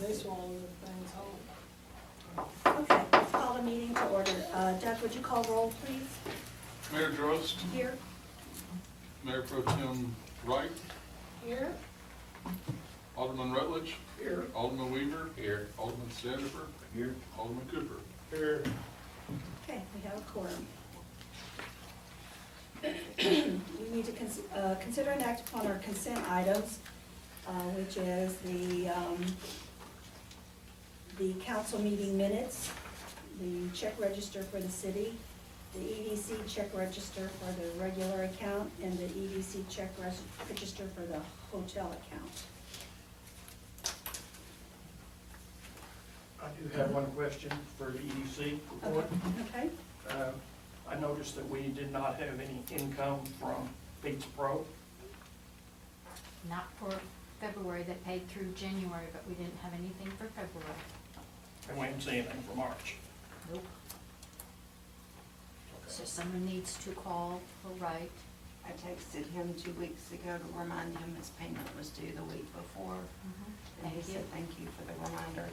They swallow the things whole. Okay, let's call the meeting to order. Doug, would you call roll, please? Mayor Drost, Here. Mayor Pro Tem Wright, Here? Alderman Rutledge, Here. Alderman Weaver. Here. Alderman Sandifer. Here. Alderman Cooper. Here. Okay, we have a quorum. We need to consider and act upon our consent items, which is the council meeting minutes, the check register for the city, the EDC check register for the regular account, and the EDC check register for the hotel account. I do have one question for the EDC report. Okay, I noticed that we did not have any income from Pizza Pro. Not for February, they paid through January, but we didn't have anything for February. And we didn't see anything for March. Nope. So someone needs to call for Wright. I texted him 2 weeks ago to remind him his payment was due the week before. And he Thank you. said, thank you for the reminder,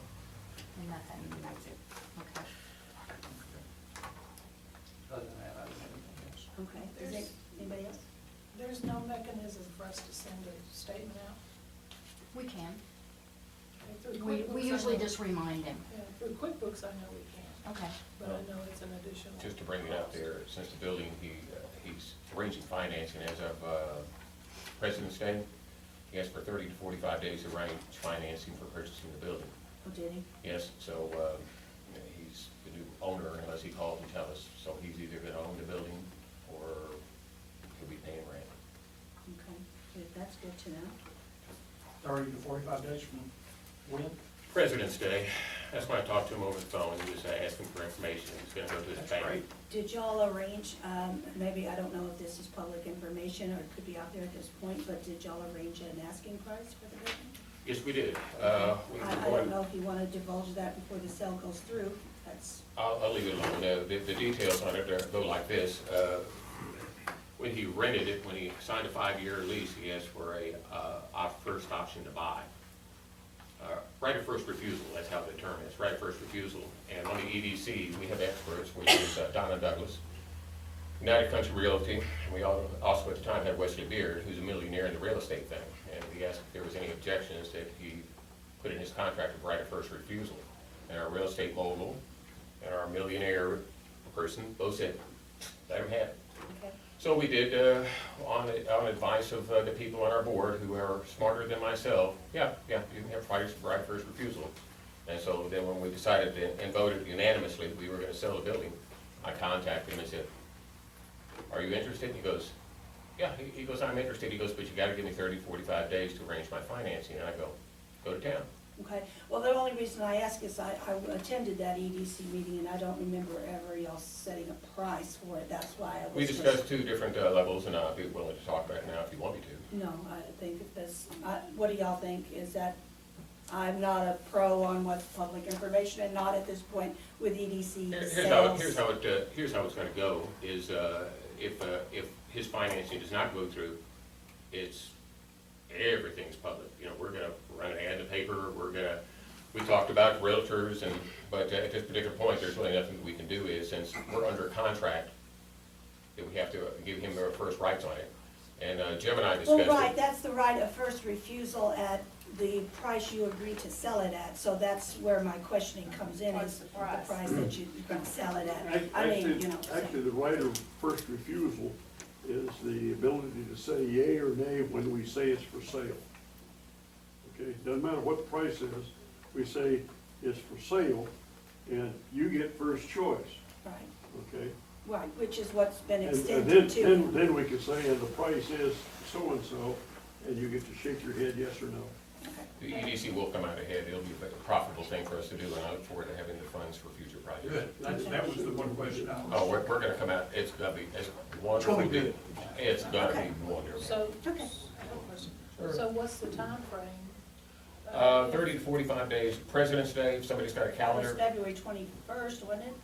And nothing. and that's it. Okay. Other than that, I don't have anything else. okay. Is it, anybody else? There's no mechanism for us to send a statement out. We can. Through We QuickBooks, I usually know- just remind him. Yeah, through QuickBooks, I know we can, Okay. but I know it's an additional. Just to bring it out there, since the building, he's arranging financing as of President's Day. He asked for 30 to 45 days to arrange financing for purchasing the building. Oh, did he? Yes, so he's the new owner unless he calls and tells us. So he's either gonna own the building or he'll be paying rent. Okay, good, that's good to know. 30 to 45 days from when? President's Day, that's when I talked to him over the phone. He was asking for information. He's gonna go to his That's bank. great. Did y'all arrange, maybe, I don't know if this is public information or it could be out there at this point, but did y'all arrange an asking price for the building? Yes, we did. I don't know if you want to divulge that before the sale goes through, that's, I'll leave it alone. The details on it go like this. When he rented it, when he signed a 5-year lease, he asked for a first option to buy. Right of first refusal, that's how the term is, right of first refusal. And on the EDC, we have experts, which is Donna Douglas, United Country Realty, and we also at the time had Wesley Beard, who's a millionaire in the real estate thing. And we asked if there was any objections that he put in his contract of right of first refusal. And our real estate mogul and our millionaire person both said, let him have it. okay, So we did, on advice of the people on our board who are smarter than myself, yeah, you can have right of first refusal. And so then when we decided and voted unanimously we were gonna sell the building, I contacted him and said, are you interested? He goes, yeah, he goes, I'm interested. He goes, but you gotta give me 30, 45 days to arrange my financing. And I go to town. okay. Well, the only reason I ask is I attended that EDC meeting and I don't remember ever y'all setting a price for it, that's why I was. We discussed 2 different levels, and I'll be willing to talk about it now if you want me to. No, I think this, what do y'all think? Is that, I'm not a pro on what's public information and not at this point with EDC sales. Here's how it's gonna go, is if his financing does not go through, everything's public. You know, we're gonna run an ad in the paper, we talked about realtors, but at this particular point, there's really nothing that we can do, is since we're under contract, that we have to give him our first rights on it. And Jim and I discussed it. Well, right, that's the right of first refusal at the price you agree to sell it at, so that's where my questioning comes in, What's is the the price? price that you're gonna sell it at. I mean, you know. Actually, the right of first refusal is the ability to say yea or nay when we say it's for sale. Okay, doesn't matter what the price is, we say it's for sale, and you get first choice, Right, okay? right, which is what's been And extended to. then we can say, and the price is so-and-so, and you get to shake your head yes or no. Okay. The EDC will come out ahead. It'll be a profitable thing for us to do, and I look forward to having the funds for future projects. Good. That was the one question I was. Oh, we're gonna come out, it's gonna be wonderful. It's gonna be good. It's gonna Okay. be wonderful. So, Okay. I have a question. So what's the timeframe? 30 to 45 days, President's Day, if somebody's got a That was calendar, February 21st, wasn't it?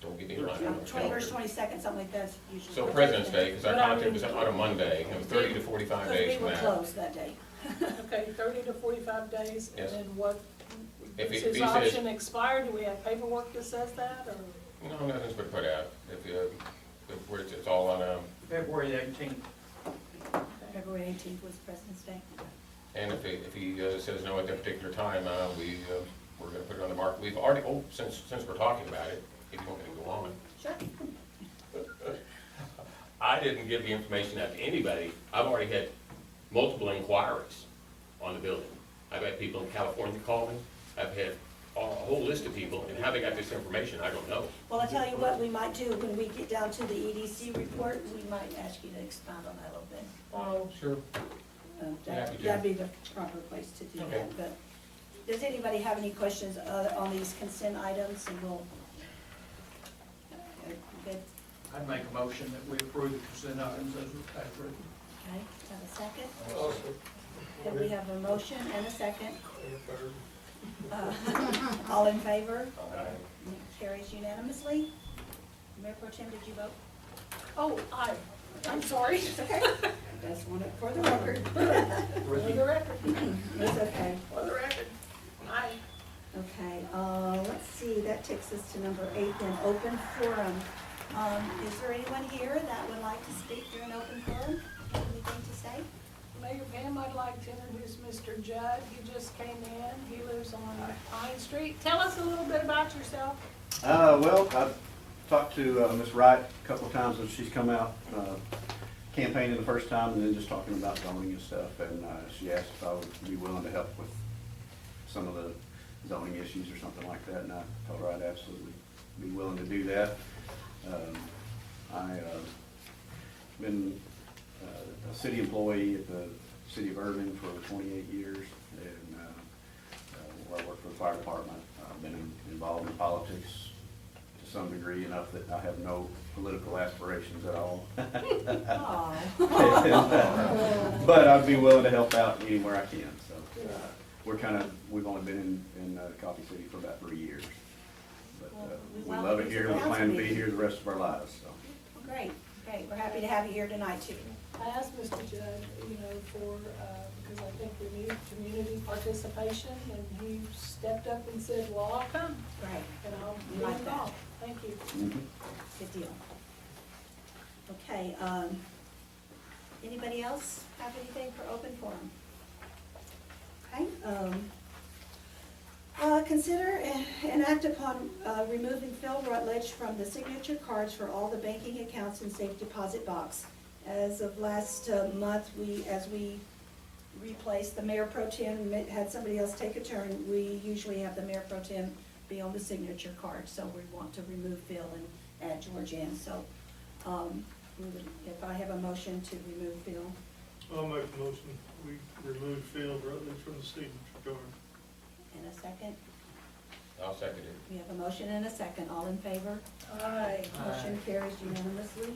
don't get me wrong. I don't 21st, calendar. 22nd, something like that's usually. So President's Day, because our But I content mean- was on a Monday, and 30 to 45 days Because we from were that. closed that day. Okay, 30 to 45 days, and Yes. then what If Is he his says- option expired? Do we have paperwork that says that, or? No, nothing's been put out. Where it's all on, February 18th. February 18th was President's Day. and if he says no at that particular time, we're gonna put it on the market. We've already, since we're talking about it, if you want me to go on. Sure. I didn't give the information out to anybody. I've already had multiple inquiries on the building. I've had people in California call me. I've had a whole list of people, and how they got this information, I don't know. Well, I tell you what we might do, when we get down to the EDC report, we might ask you to expound on that a little bit. Oh, sure. Happy to. That'd be the proper place to do Okay. that, but does anybody have any questions on these consent items, and we'll, good, I'd make a motion that we approve the consent items as written. okay, have a second? Then we have a motion and a second. All in favor? Carries unanimously. Mayor Pro Tem, did you vote? Oh, I'm sorry. Okay. Just want it for the record. For the record, It's okay. for the record. Aye. Okay, let's see, that takes us to number 8, then, open forum. Is there anyone here that would like to speak during open forum? Anything to say? Mayor Pam, I'd like to introduce Mr. Judd. He just came in. He lives on Pine Street. Tell us a little bit about yourself. Well, I've talked to Ms. Wright a couple of times when she's come out campaigning the first time, and then just talking about zoning and stuff, and she asked if I would be willing to help with some of the zoning issues or something like that, and I told her I'd absolutely be willing to do that. I've been a city employee at the city of Irving for 28 years, and where I work for the fire department. I've been involved in politics to some degree, enough that I have no political aspirations at all. Aw. But I'd be willing to help out anywhere I can, so. We've only been in Coffee City for about 3 years. But we Well, love it it's here, a we plan to be council here the rest of our lives, so. Well, great, great. We're happy to have you here tonight, too. I asked Mr. Judd, because I think we need community participation, and he stepped up and said, well, I'll come, Great. and I'll We be like that. involved. Thank you. Mhm. Good deal. Okay, anybody else have anything for open forum? Okay, consider and act upon removing Phil Rutledge from the signature cards for all the banking accounts and safe deposit box. As of last month, as we replaced the Mayor Pro Tem, had somebody else take a turn, we usually have the Mayor Pro Tem be on the signature card, so we want to remove Phil and add George in, so, if I have a motion to remove Phil, I'll make a motion, we remove Phil Rutledge from the signature card. and a second, I'll second it. we have a motion and a second, all in favor? Aye. Motion carries unanimously.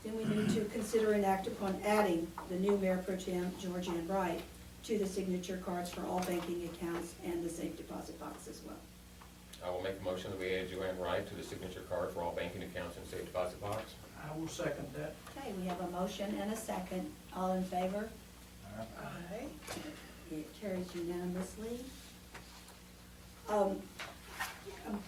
Then we need to consider and act upon adding the new Mayor Pro Tem, George Ann Wright, to the signature cards for all banking accounts and the safe deposit box as well. I will make a motion that we add Joanne Wright to the signature card for all banking accounts and safe deposit box. I will second that. Okay, we have a motion and a second, all in favor? Aye. It carries unanimously. I'm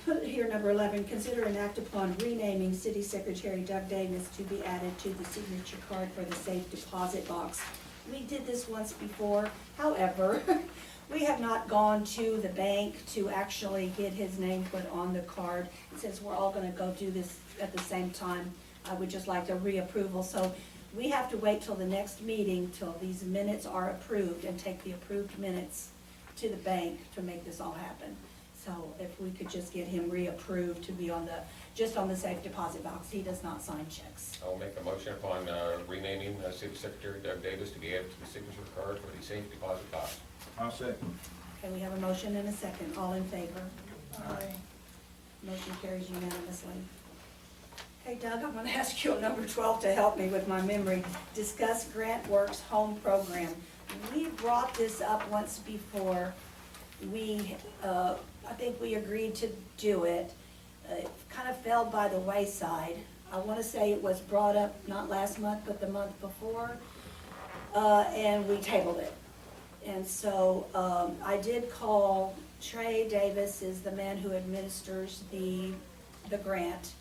put here number 11, consider and act upon renaming City Secretary Doug Davis to be added to the signature card for the safe deposit box. We did this once before, however, we have not gone to the bank to actually get his name put on the card. And since we're all gonna go do this at the same time, I would just like a reapproval. So we have to wait till the next meeting, till these minutes are approved, and take the approved minutes to the bank to make this all happen. So if we could just get him reapproved to be just on the safe deposit box, he does not sign checks. I will make a motion upon renaming City Secretary Doug Davis to be added to the signature card for the safe deposit box. I'll second. Okay, we have a motion and a second, all in favor? Aye. Motion carries unanimously. Hey Doug, I'm gonna ask you on number 12 to help me with my memory. Discuss Grant Works Home Program. We brought this up once before. I think we agreed to do it. It kind of fell by the wayside. I wanna say it was brought up not last month, but the month before, and we tabled it. And so, I did call Trey Davis, is the man who administers the grant,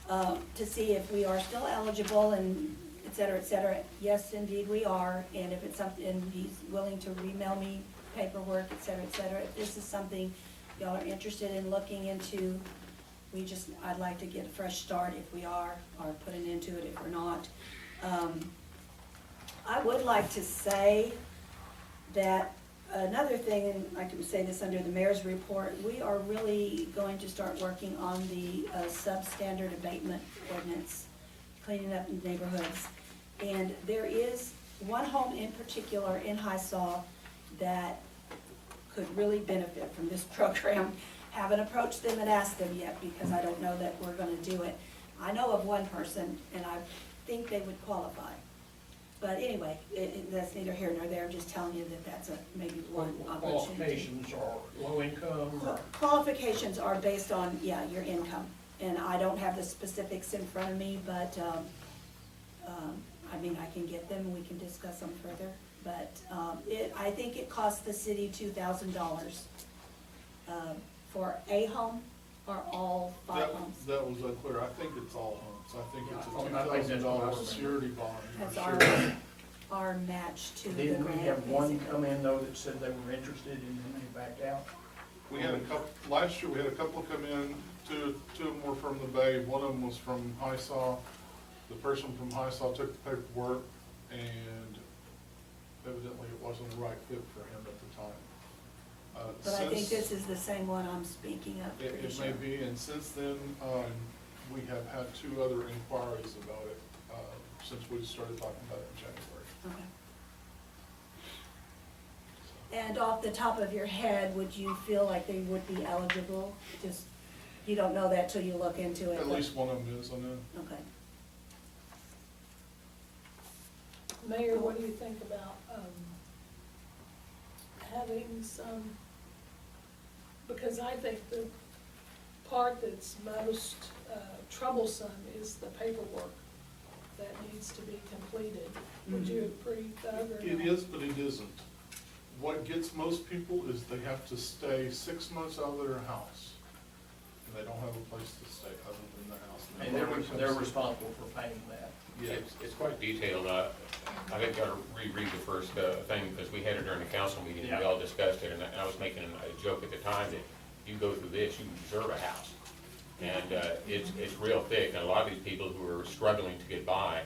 to see if we are still eligible and et cetera, et cetera. Yes, indeed, we are, and if it's something, and he's willing to remail me paperwork, et cetera, et cetera. If this is something y'all are interested in looking into, I'd like to get a fresh start if we are, or put an end to it if we're not. I would like to say that another thing, and I can say this under the mayor's report, we are really going to start working on the substandard abatement ordinance, cleaning up the neighborhoods. And there is one home in particular in Hisaw that could really benefit from this program. Haven't approached them and asked them yet because I don't know that we're gonna do it. I know of one person and I think they would qualify. But anyway, that's neither here nor there, I'm just telling you that that's maybe one opportunity. Qualifications are low income or? Qualifications are based on, yeah, your income. And I don't have the specifics in front of me, but, I mean, I can get them and we can discuss them further. But, I think it costs the city $2,000, for a home or all 5 homes. That was unclear. I think it's all homes. I think it's a Yeah, I think that's what I $2,000 remember. security bond. That's Sure. our match to the Didn't grant. we have one basically. come in though that said they were interested and then they backed out? We had a couple, last year we had a couple come in, two of them were from the Bay, one of them was from Hisaw. The person from Hisaw took the paperwork and evidently it wasn't the right fit for him at the time. But I think Since- this is the same one I'm speaking of. It, pretty it may sure. be, and since then, we have had 2 other inquiries about it, since we started talking about it in January. Okay. And off the top of your head, would you feel like they would be eligible? Just, you don't know that till you look into it. At but- least one of them is, I know. Okay. Mayor, what do you think about, having some, because I think the part that's most troublesome is the paperwork that needs to be completed. Would you agree, Doug, or It not? is, but it isn't. What gets most people is they have to stay 6 months out of their house, and they don't have a place to stay other than the house. And they're responsible for paying that. Yes. It's quite detailed. I think I gotta reread the first thing, because we had it during the council meeting, and we Yeah. all discussed it, and I was making a joke at the time that you go through this, you deserve a house. And it's real thick, and a lot of these people who are struggling to get by,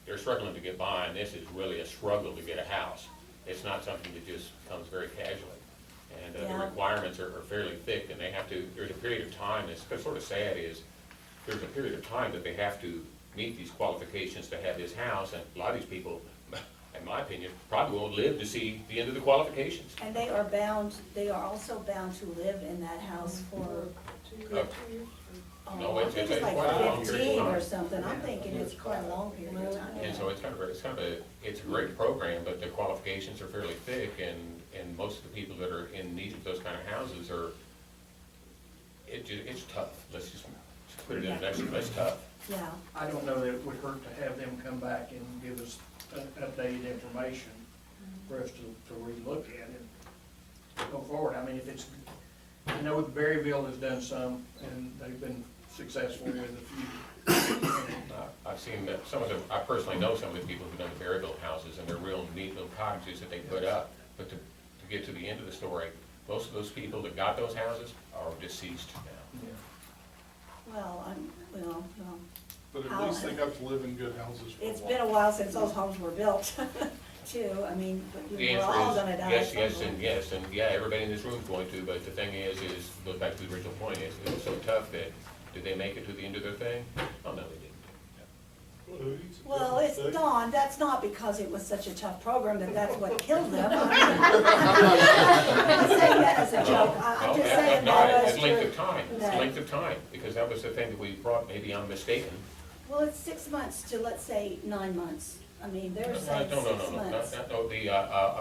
they're struggling to get by, and this is really a struggle to get a house. It's not something that just comes very casually. And the Yeah. requirements are fairly thick, and they have to, there's a period of time, it's sort of sad is, there's a period of time that they have to meet these qualifications to have this house, and a lot of these people, in my opinion, probably won't live to see the end of the qualifications. And they are also bound to live in that house for, Two years? No, oh, I it's think it's quite a like long period of 15 or time. something. I'm thinking it's quite a long period of time. And so it's a great program, but the qualifications are fairly thick, and most of the people that are in need of those kind of houses are, it's tough. Let's just put it in a nutshell, it's tough. Yeah, I don't know that it would hurt to have them come back and give us updated information for us to relook at and go forward. I mean, if it's, I know Berryville has done some, and they've been successful with a few. I've seen that some of the, I personally know some of the people who've done the Berryville houses, and they're real neat little cottages that they put up. But to get to the end of the story, most of those people that got those houses are deceased now. Yeah. well, But at least they got to live in good houses for a while. it's been a while since those homes were built, too. I mean, but The we're all answer gonna is die yes, yes, someday. and yes, and yeah, everybody in this room's going to, but the thing is, goes back to the original point, is it was so tough that, did they make it to the end of their thing? Oh, no, they didn't. Well, it's, Dawn, that's not because it was such a tough program that's what killed them. I'm not saying that as a joke. I'm No, just that- saying no, that it's was length true. of time, it's that- length of time, because that was the thing that we brought, maybe I'm mistaken. Well, it's 6 months to, let's say, 9 months. I mean, they're saying No, 6 no, months. the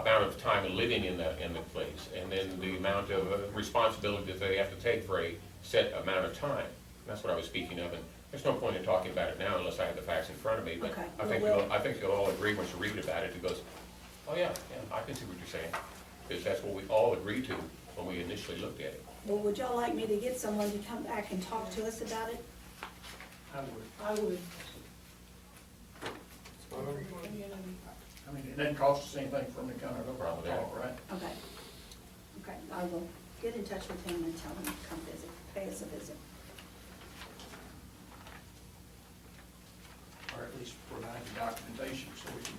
amount of time living in the place, and then the amount of responsibility that they have to take for a set amount of time. That's what I was speaking of, and there's no point in talking about it now unless I have the facts in front of me, but Okay, I think well, I think you'll all agree once you read about it, it goes, Oh, yeah, I can see what you're saying, because that's what we all agreed to when we initially looked at it. Well, would y'all like me to get someone to come back and talk to us about it? I would. I would. I mean, it doesn't cost us anything for them to come, No problem with that. talk, right? Okay. Okay, I will get in touch with him and tell him to come visit, pay us a visit. Or at least provide the documentation so we can,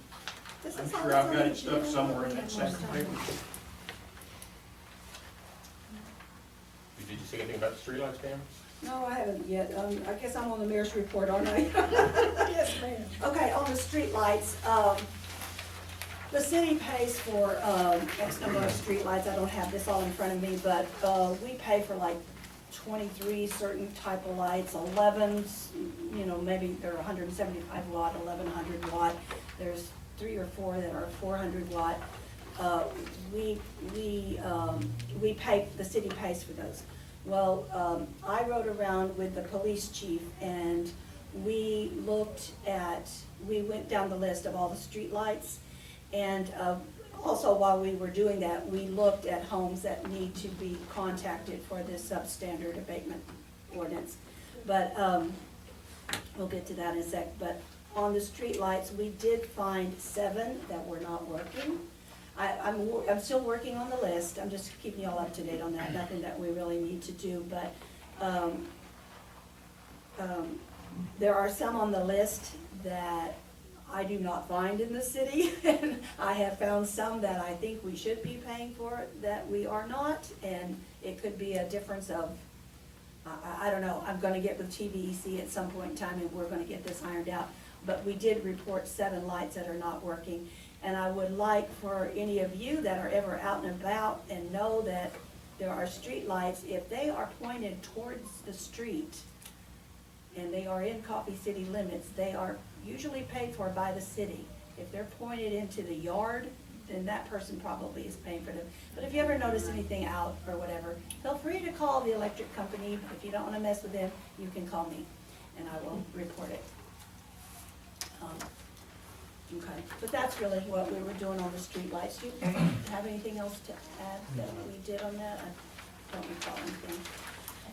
This I'm is all sure I've got it it's stuck on the somewhere in agenda. that second paper. Did you say anything about the streetlights, Pam? No, I haven't yet. I guess I'm on the mayor's report, aren't I? Yes, ma'am. Okay, on the streetlights, the city pays for, X number of streetlights. I don't have this all in front of me, but, we pay for like 23 certain type of lights, 11s, you know, maybe they're 175 watt, 1100 watt. There's 3 or 4 that are 400 watt. We pay, the city pays for those. Well, I rode around with the police chief and we went down the list of all the streetlights. And also while we were doing that, we looked at homes that need to be contacted for this substandard abatement ordinance. But we'll get to that in a sec. But on the streetlights, we did find 7 that were not working. I'm still working on the list, I'm just keeping y'all up to date on that, nothing that we really need to do, but, there are some on the list that I do not find in the city, and I have found some that I think we should be paying for that we are not, and it could be a difference of, I don't know, I'm gonna get with TVEC at some point in time, and we're gonna get this ironed out, but we did report 7 lights that are not working. And I would like for any of you that are ever out and about and know that there are street lights, if they are pointed towards the street and they are in Coffee City limits, they are usually paid for by the city. If they're pointed into the yard, then that person probably is paying for them. But if you ever notice anything out or whatever, feel free to call the electric company. If you don't wanna mess with them, you can call me and I will report it. Okay, but that's really what we were doing on the streetlights. Do you have anything else to add that we did on that? I don't recall anything.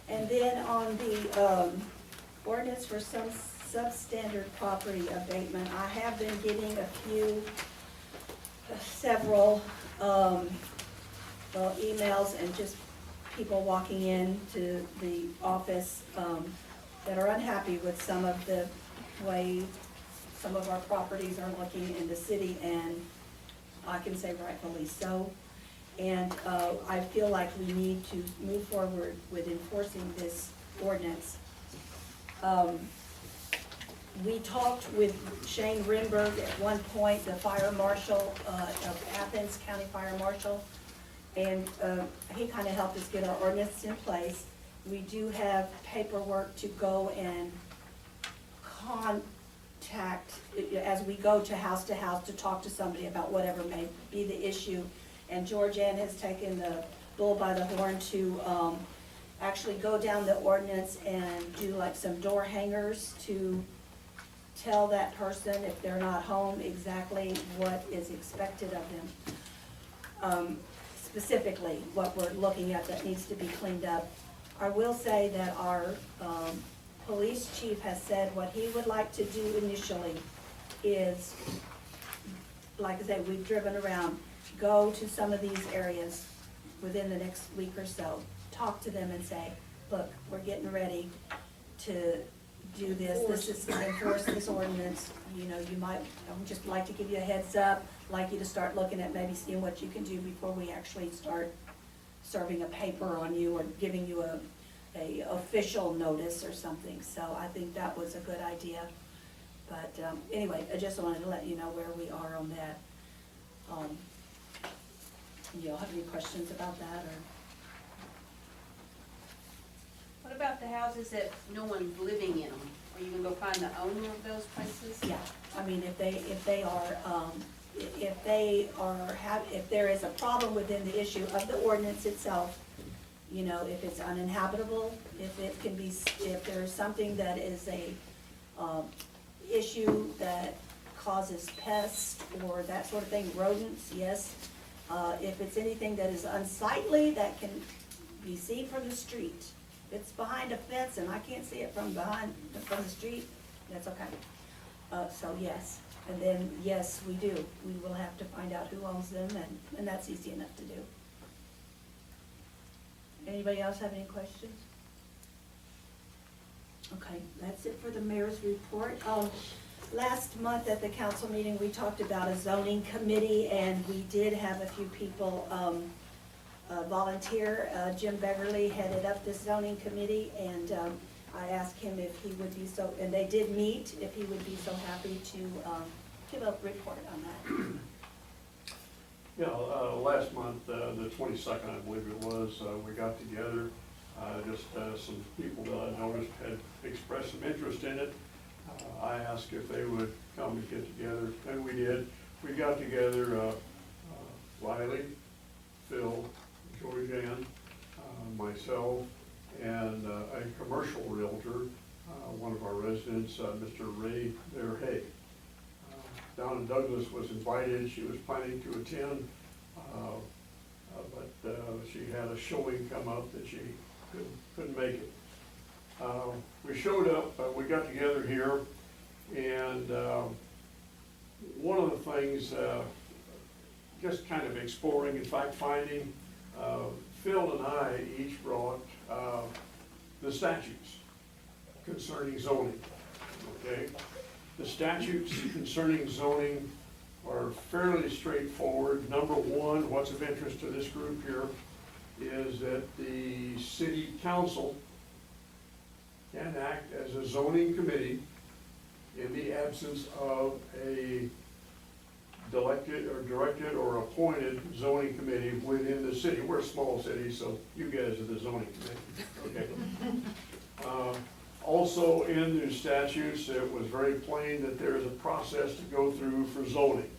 And then on the ordinance for some substandard property abatement, I have been getting several emails and just people walking into the office that are unhappy with some of the way some of our properties are looking in the city, and I can say rightfully so. And I feel like we need to move forward with enforcing this ordinance. We talked with Shane Rinberg at one point, the fire marshal of Athens County Fire Marshal, and he kind of helped us get our ordinance in place. We do have paperwork to go and contact as we go to house to talk to somebody about whatever may be the issue. And Georgianne has taken the bull by the horn to actually go down the ordinance and do like some door hangers to tell that person if they're not home exactly what is expected of them. Specifically, what we're looking at that needs to be cleaned up. I will say that our police chief has said what he would like to do initially is, like I said, we've driven around, go to some of these areas within the next week or so, talk to them and say, look, we're getting ready to do this is to enforce this ordinance, you know, you might, I would just like to give you a heads up, like you to start looking at maybe seeing what you can do before we actually start serving a paper on you or giving you a official notice or something. So I think that was a good idea. But anyway, I just wanted to let you know where we are on that. You all have any questions about that or? What about the houses that no one's living in them? Are you gonna go find the owner of those places? Yeah, I mean, if there is a problem within the issue of the ordinance itself, you know, if it's uninhabitable, if there's something that is a issue that causes pests or that sort of thing, rodents, yes. If it's anything that is unsightly, that can be seen from the street. If it's behind a fence and I can't see it from from the street, that's okay. So yes, and then, yes, we do. We will have to find out who owns them, and that's easy enough to do. Anybody else have any questions? Okay, that's it for the mayor's report. Last month at the council meeting, we talked about a zoning committee, and we did have a few people volunteer. Jim Beverly headed up this zoning committee, and I asked him if he would be so, and they did meet, if he would be so happy to give a report on that. Yeah, last month, the 22nd, I believe it was, we got together, just some people that I noticed had expressed some interest in it. I asked if they would come and get together, and we did. We got together Riley, Phil, Georgianne, myself, and a commercial realtor, one of our residents, Mr. Ray Verhey. Donna Douglas was invited. She was planning to attend, but she had a showing come up that she couldn't make it. We showed up, we got together here, and one of the things, just kind of exploring and fact-finding, Phil and I each brought the statutes concerning zoning, okay? The statutes concerning zoning are fairly straightforward. Number one, what's of interest to this group here is that the city council can act as a zoning committee in the absence of a directed or appointed zoning committee within the city. We're a small city, so you guys are the zoning committee, okay? Also in the statutes, it was very plain that there is a process to go through for zoning,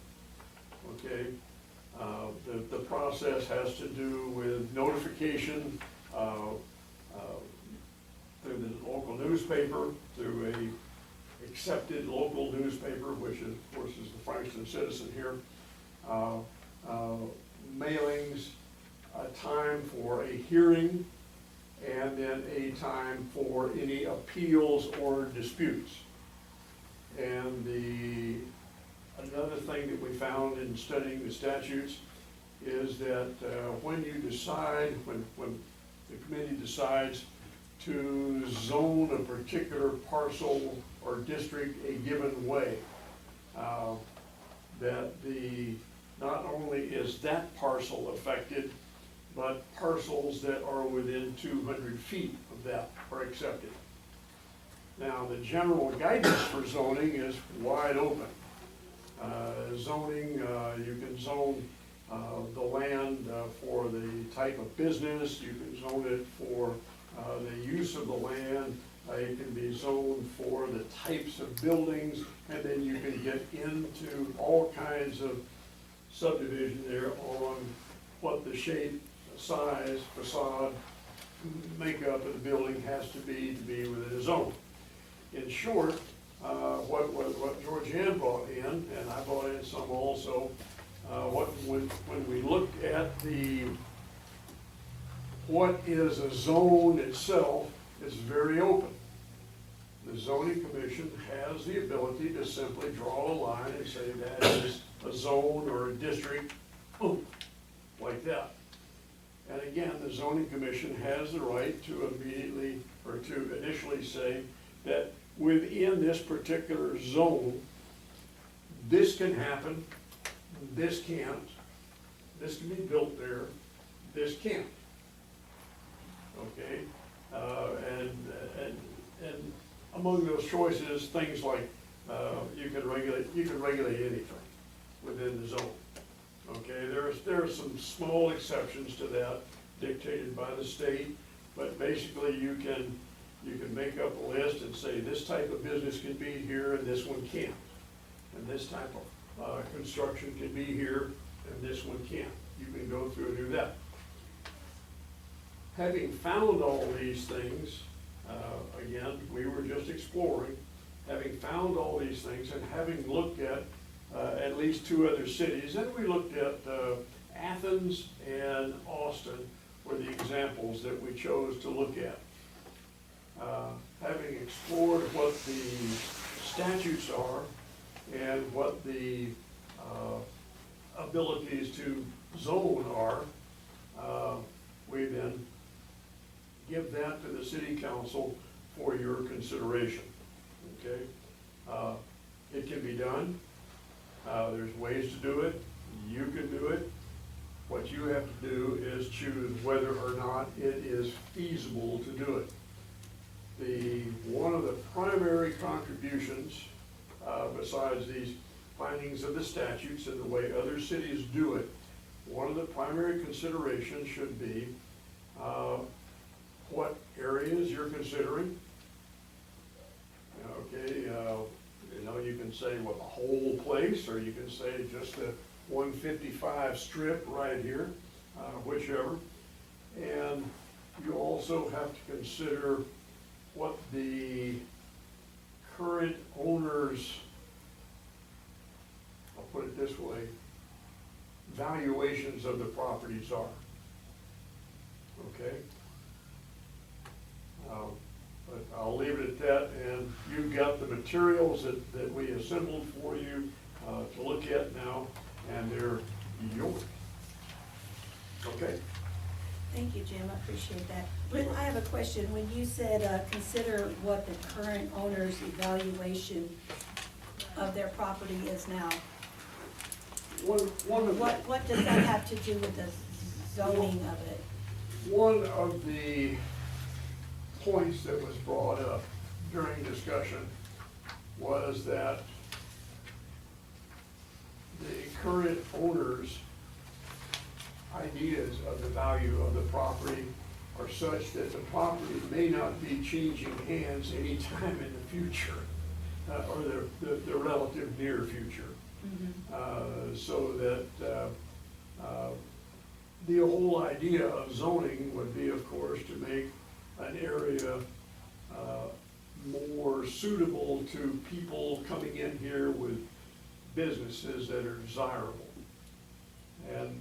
okay? The process has to do with notification through the local newspaper, through a accepted local newspaper, which is, of course, is the Frankston Citizen here. Mailings, a time for a hearing, and then a time for any appeals or disputes. And another thing that we found in studying the statutes is that when you decide, when the committee decides to zone a particular parcel or district a given way, that not only is that parcel affected, but parcels that are within 200 feet of that are accepted. Now, the general guidance for zoning is wide open. Zoning, you can zone the land for the type of business, you can zone it for the use of the land, it can be zoned for the types of buildings, and then you can get into all kinds of subdivision there on what the shape, size, facade, makeup of the building has to be within a zone. In short, what Georgianne brought in, and I brought in some also, when we looked at what is a zone itself, it's very open. The zoning commission has the ability to simply draw a line and say that is a zone or a district, boom, like that. And again, the zoning commission has the right to immediately, or to initially say that within this particular zone, this can happen, this can't, this can be built there, this can't. Okay, and among those choices, things like you can regulate anything within the zone. Okay, there are some small exceptions to that dictated by the state, but basically you can make up a list and say this type of business can be here and this one can't, and this type of construction can be here and this one can't. You can go through and do that. Having found all these things, again, we were just exploring, having found all these things and having looked at least 2 other cities, and we looked at Athens and Austin were the examples that we chose to look at. Having explored what the statutes are and what the abilities to zone are, we then give that to the city council for your consideration, okay? It can be done. There's ways to do it. You can do it. What you have to do is choose whether or not it is feasible to do it. One of the primary contributions, besides these findings of the statutes and the way other cities do it, one of the primary considerations should be what areas you're considering. Okay, you can say, well, the whole place, or you can say just the 155 strip right here, whichever. And you also have to consider what the current owners, I'll put it this way, valuations of the properties are. Okay? But I'll leave it at that, and you've got the materials that we assembled for you to look at now, and they're yours. Okay? Thank you, Jim, I appreciate that. But I have a question. When you said, consider what the current owner's evaluation of their property is now, what does that have to do with the zoning of it? One of the points that was brought up during discussion was that the current owner's ideas of the value of the property are such that the property may not be changing hands anytime in the future, or the relative near future. So that the whole idea of zoning would be, of course, to make an area more suitable to people coming in here with businesses that are desirable. And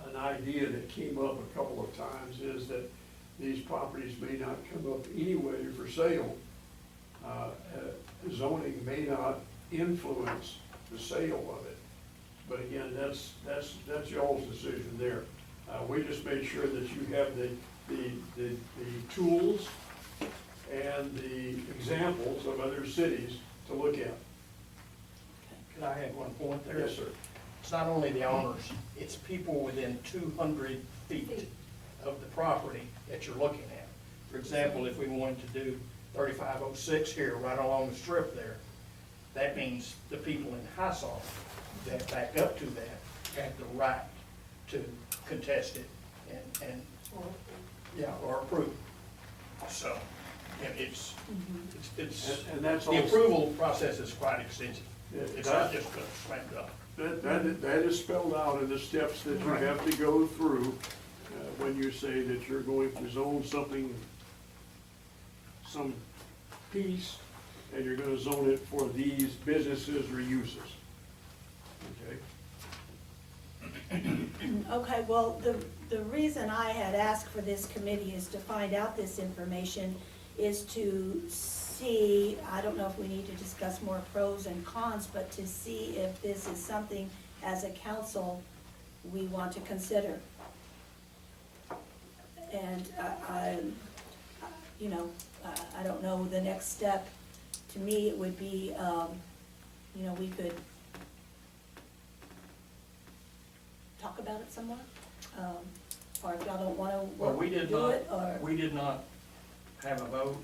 an idea that came up a couple of times is that these properties may not come up anyway for sale. Zoning may not influence the sale of it. But again, that's y'all's decision there. We just made sure that you have the tools and the examples of other cities to look at. Can I add one point there? Yes, sir. It's not only the owners, it's people within 200 feet of the property that you're looking at. For example, if we wanted to do 3506 here, right along the strip there, that means the people in Hisaw that back up to that have the right to contest it and or approve. So, and it's And that's the also, approval process is quite extensive. Yeah, It's not just a slam dunk. that is spelled out in the steps that you have to go through when you say that you're going to zone something, some piece, and you're gonna zone it for these businesses or uses. Okay? Okay, well, the reason I had asked for this committee is to find out this information, is to see, I don't know if we need to discuss more pros and cons, but to see if this is something as a council we want to consider. And I don't know, the next step, to me, it would be, we could talk about it somewhere, or if y'all don't wanna Well, we did do not, it, or. we did not have a vote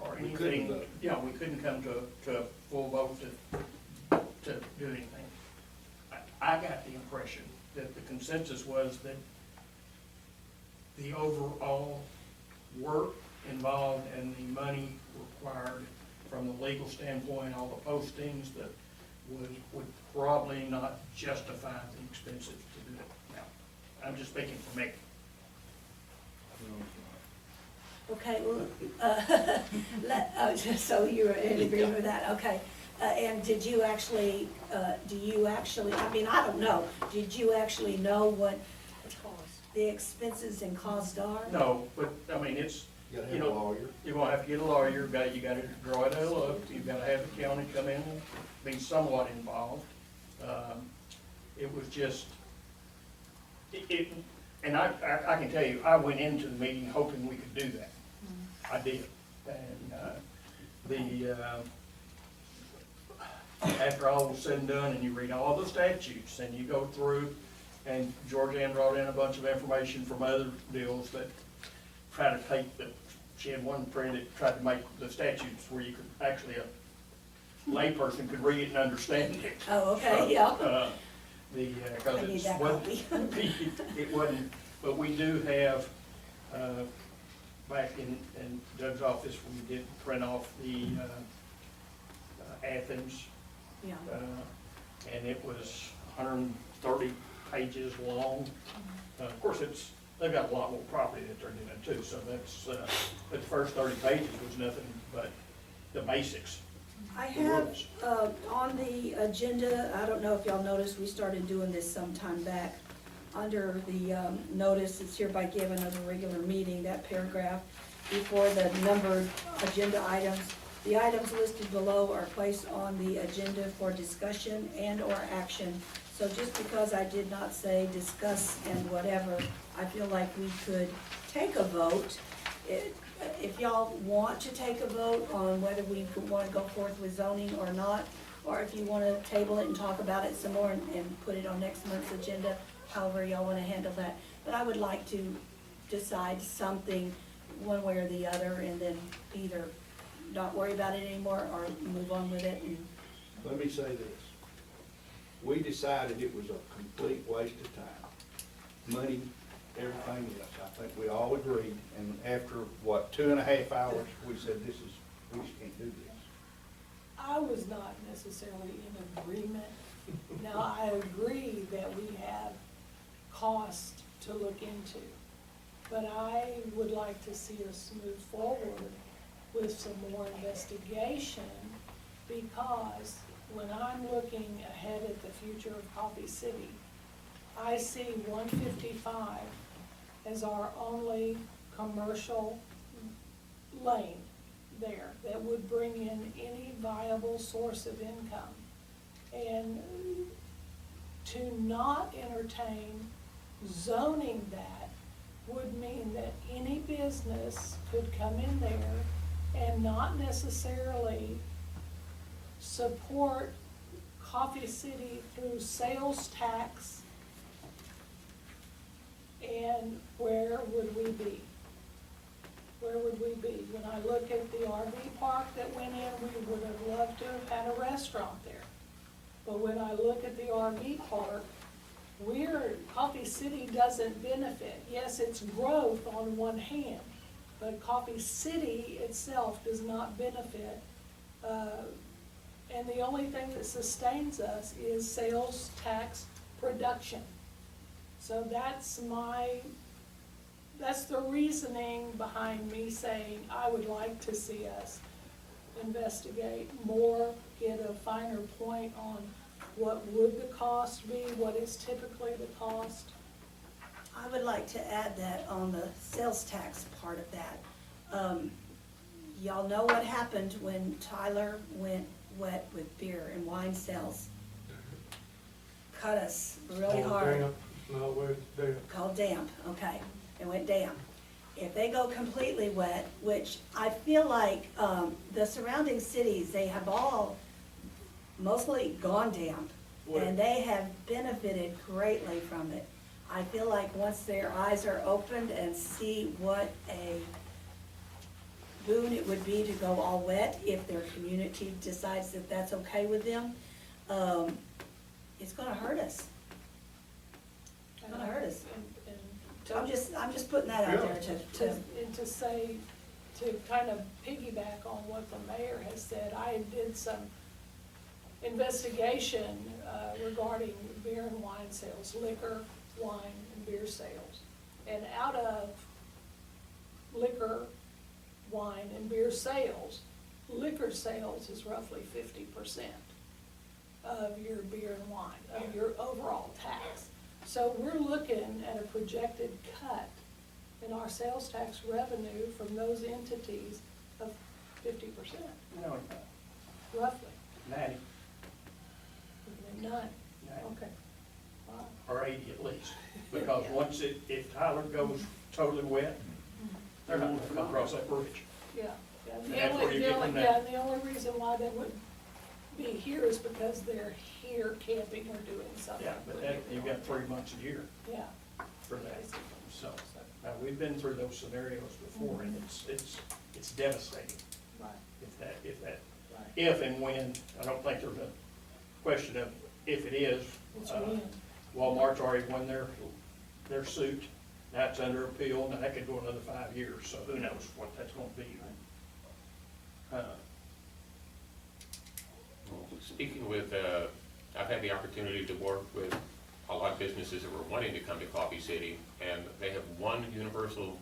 or We couldn't anything. vote. Yeah, we couldn't come to a full vote to do anything. I got the impression that the consensus was that the overall work involved and the money required from the legal standpoint, all the postings, that would probably not justify the expenses to do it. Now, I'm just speaking for me. Okay, Okay, well, so you're in agreement with that, okay. And did you actually, I mean, I don't know, did you actually know what the expenses and costs are? No, but, I mean, it's, you know, you're gonna have to get a lawyer, you gotta draw it all up, you've gotta have the county come in and be somewhat involved. It was just, and I can tell you, I went into the meeting hoping we could do that. I did. And, after all was said and done, and you read all the statutes, and you go through, and Georgianne brought in a bunch of information from other deals that try to take the, she had one friend that tried to make the statutes where you could actually, a layperson could read it and understand it. Oh, okay, yeah. Cause I need it's, that copy. it wasn't, but we do have, back in Doug's office, we did print off the, Athens, Yeah. and it was 130 pages long. Of course, they've got a lot more property that they're doing too, so that's, but the first 30 pages was nothing but the basics. I have, on the agenda, I don't know if y'all noticed, we started doing this some time back. Under the, notice, it's hereby given of a regular meeting, that paragraph before the numbered agenda items. The items listed below are placed on the agenda for discussion and/or action. So just because I did not say discuss and whatever, I feel like we could take a vote. If y'all want to take a vote on whether we want to go forth with zoning or not, or if you want to table it and talk about it some more and put it on next month's agenda, however y'all want to handle that. But I would like to decide something one way or the other, and then either not worry about it anymore or move on with it. And Let me say this. We decided it was a complete waste of time. Money, everything else. I think we all agreed, and after, 2.5 hours, we said, we just can't do this. I was not necessarily in agreement. Now, I agree that we have cost to look into, but I would like to see us move forward with some more investigation, because when I'm looking ahead at the future of Coffee City, I see 155 as our only commercial lane there that would bring in any viable source of income. And to not entertain zoning that would mean that any business could come in there and not necessarily support Coffee City through sales tax. And where would we be? Where would we be? When I look at the RV park that went in, we would have loved to have had a restaurant there. But when I look at the RV park, Coffee City doesn't benefit. Yes, it's growth on one hand, but Coffee City itself does not benefit. And the only thing that sustains us is sales tax production. So that's the reasoning behind me saying I would like to see us investigate more, get a finer point on what would the cost be, what is typically the cost. I would like to add that on the sales tax part of that. Y'all know what happened when Tyler went wet with beer and wine sales. Cut us really hard. Called damp, okay, it went damp. If they go completely wet, which I feel like, the surrounding cities, they have all mostly gone damp, and they have benefited greatly from it. I feel like once their eyes are opened and see what a boon it would be to go all wet, if their community decides that that's okay with them, it's gonna hurt us. It's gonna hurt us. So I'm just putting that out there And to say, to kind of piggyback on what the mayor has said, I did some investigation regarding beer and wine sales, liquor, wine, and beer sales. And out of liquor wine and beer sales. Liquor sales is roughly 50% of your beer and wine, of your overall tax. So we're looking at a projected cut in our sales tax revenue from those entities of 50%, No, roughly. 90, None, 90, okay. Wow. or 80 at least. Because once if Tyler goes totally wet, they're not gonna come across that bridge. Yeah, yeah. And that's where you get them now. Yeah, the only reason why they would be here is because they're here camping or doing something. Yeah, but that, you've got 3 months a year Yeah. for that. So, now, we've been through those scenarios before, and it's devastating Right, if and when, I don't think there's a question of if it is. it's when. Walmart's already won their suit, now it's under appeal, and that could go another 5 years, so who knows what that's gonna be. Speaking with, I've had the opportunity to work with a lot of businesses that were wanting to come to Coffee City, and they have one universal,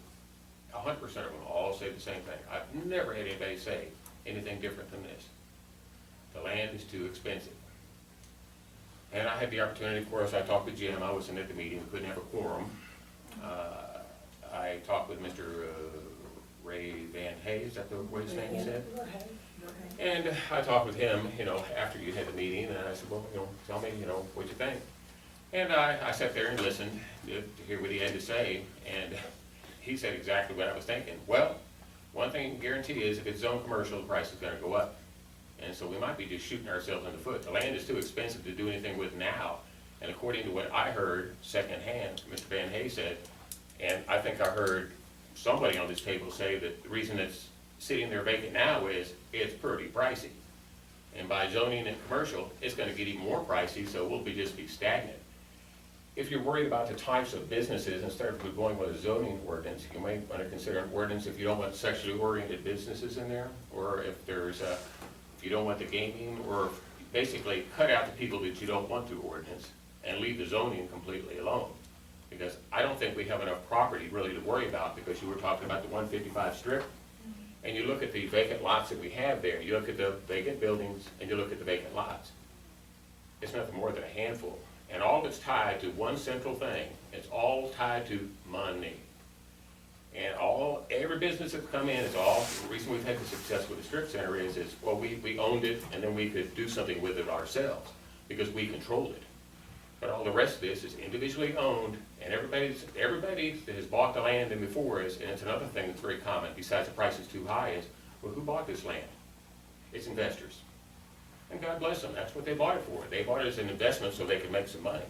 100% of them all say the same thing. I've never had anybody say anything different than this. The land is too expensive. And I had the opportunity, of course, I talked with Jim, I wasn't at the meeting, couldn't have a quorum. I talked with Mr. Ray Van Hay, is that what his name is? And I talked with him, after you had the meeting, and I said, well, tell me, what'd you think? And I sat there and listened to hear what he had to say, and he said exactly what I was thinking. Well, one thing I can guarantee is if it's zone commercial, the price is gonna go up. And so we might be just shooting ourselves in the foot. The land is too expensive to do anything with now. And according to what I heard secondhand, Mr. Van Hay said, and I think I heard somebody on this table say that the reason it's sitting there vacant now is it's pretty pricey. And by zoning it commercial, it's gonna get even more pricey, so we'll just be stagnant. If you're worried about the types of businesses, instead of going with a zoning ordinance, you may want to consider an ordinance if you don't want sexually oriented businesses in there, or if you don't want the gaming, or basically cut out the people that you don't want through ordinance and leave the zoning completely alone. Because I don't think we have enough property really to worry about, because you were talking about the 155 strip, and you look at the vacant lots that we have there, you look at the vacant buildings, and you look at the vacant lots. It's nothing more than a handful. And all it's tied to one central thing, it's all tied to money. And every business that's come in, the reason we've had the success with the strip center is, well, we owned it, and then we could do something with it ourselves, because we controlled it. But all the rest of this is individually owned, and everybody that has bought the land in before us, and it's another thing that's very common, besides the price is too high, is, well, who bought this land? It's investors. And God bless them, that's what they bought it for. They bought it as an investment so they could make some money.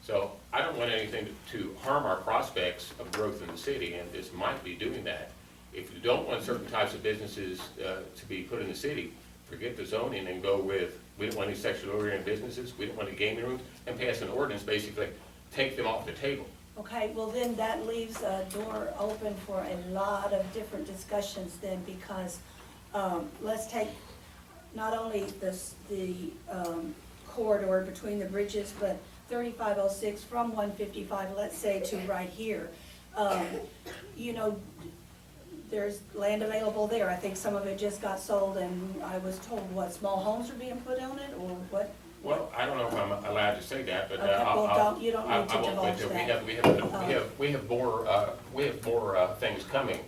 So I don't want anything to harm our prospects of growth in the city, and this might be doing that. If you don't want certain types of businesses to be put in the city, forget the zoning and go with, we don't want any sexually oriented businesses, we don't want any gaming rooms, and pass an ordinance, basically, take them off the table. Okay, well then that leaves a door open for a lot of different discussions then, because let's take not only the corridor between the bridges, but 3506 from 155, let's say, to right here. There's land available there. I think some of it just got sold, and I was told, small homes are being put on it, or what? Well, I don't know if I'm allowed to say that, but Okay, well, you don't need to divulge that. We have more things coming,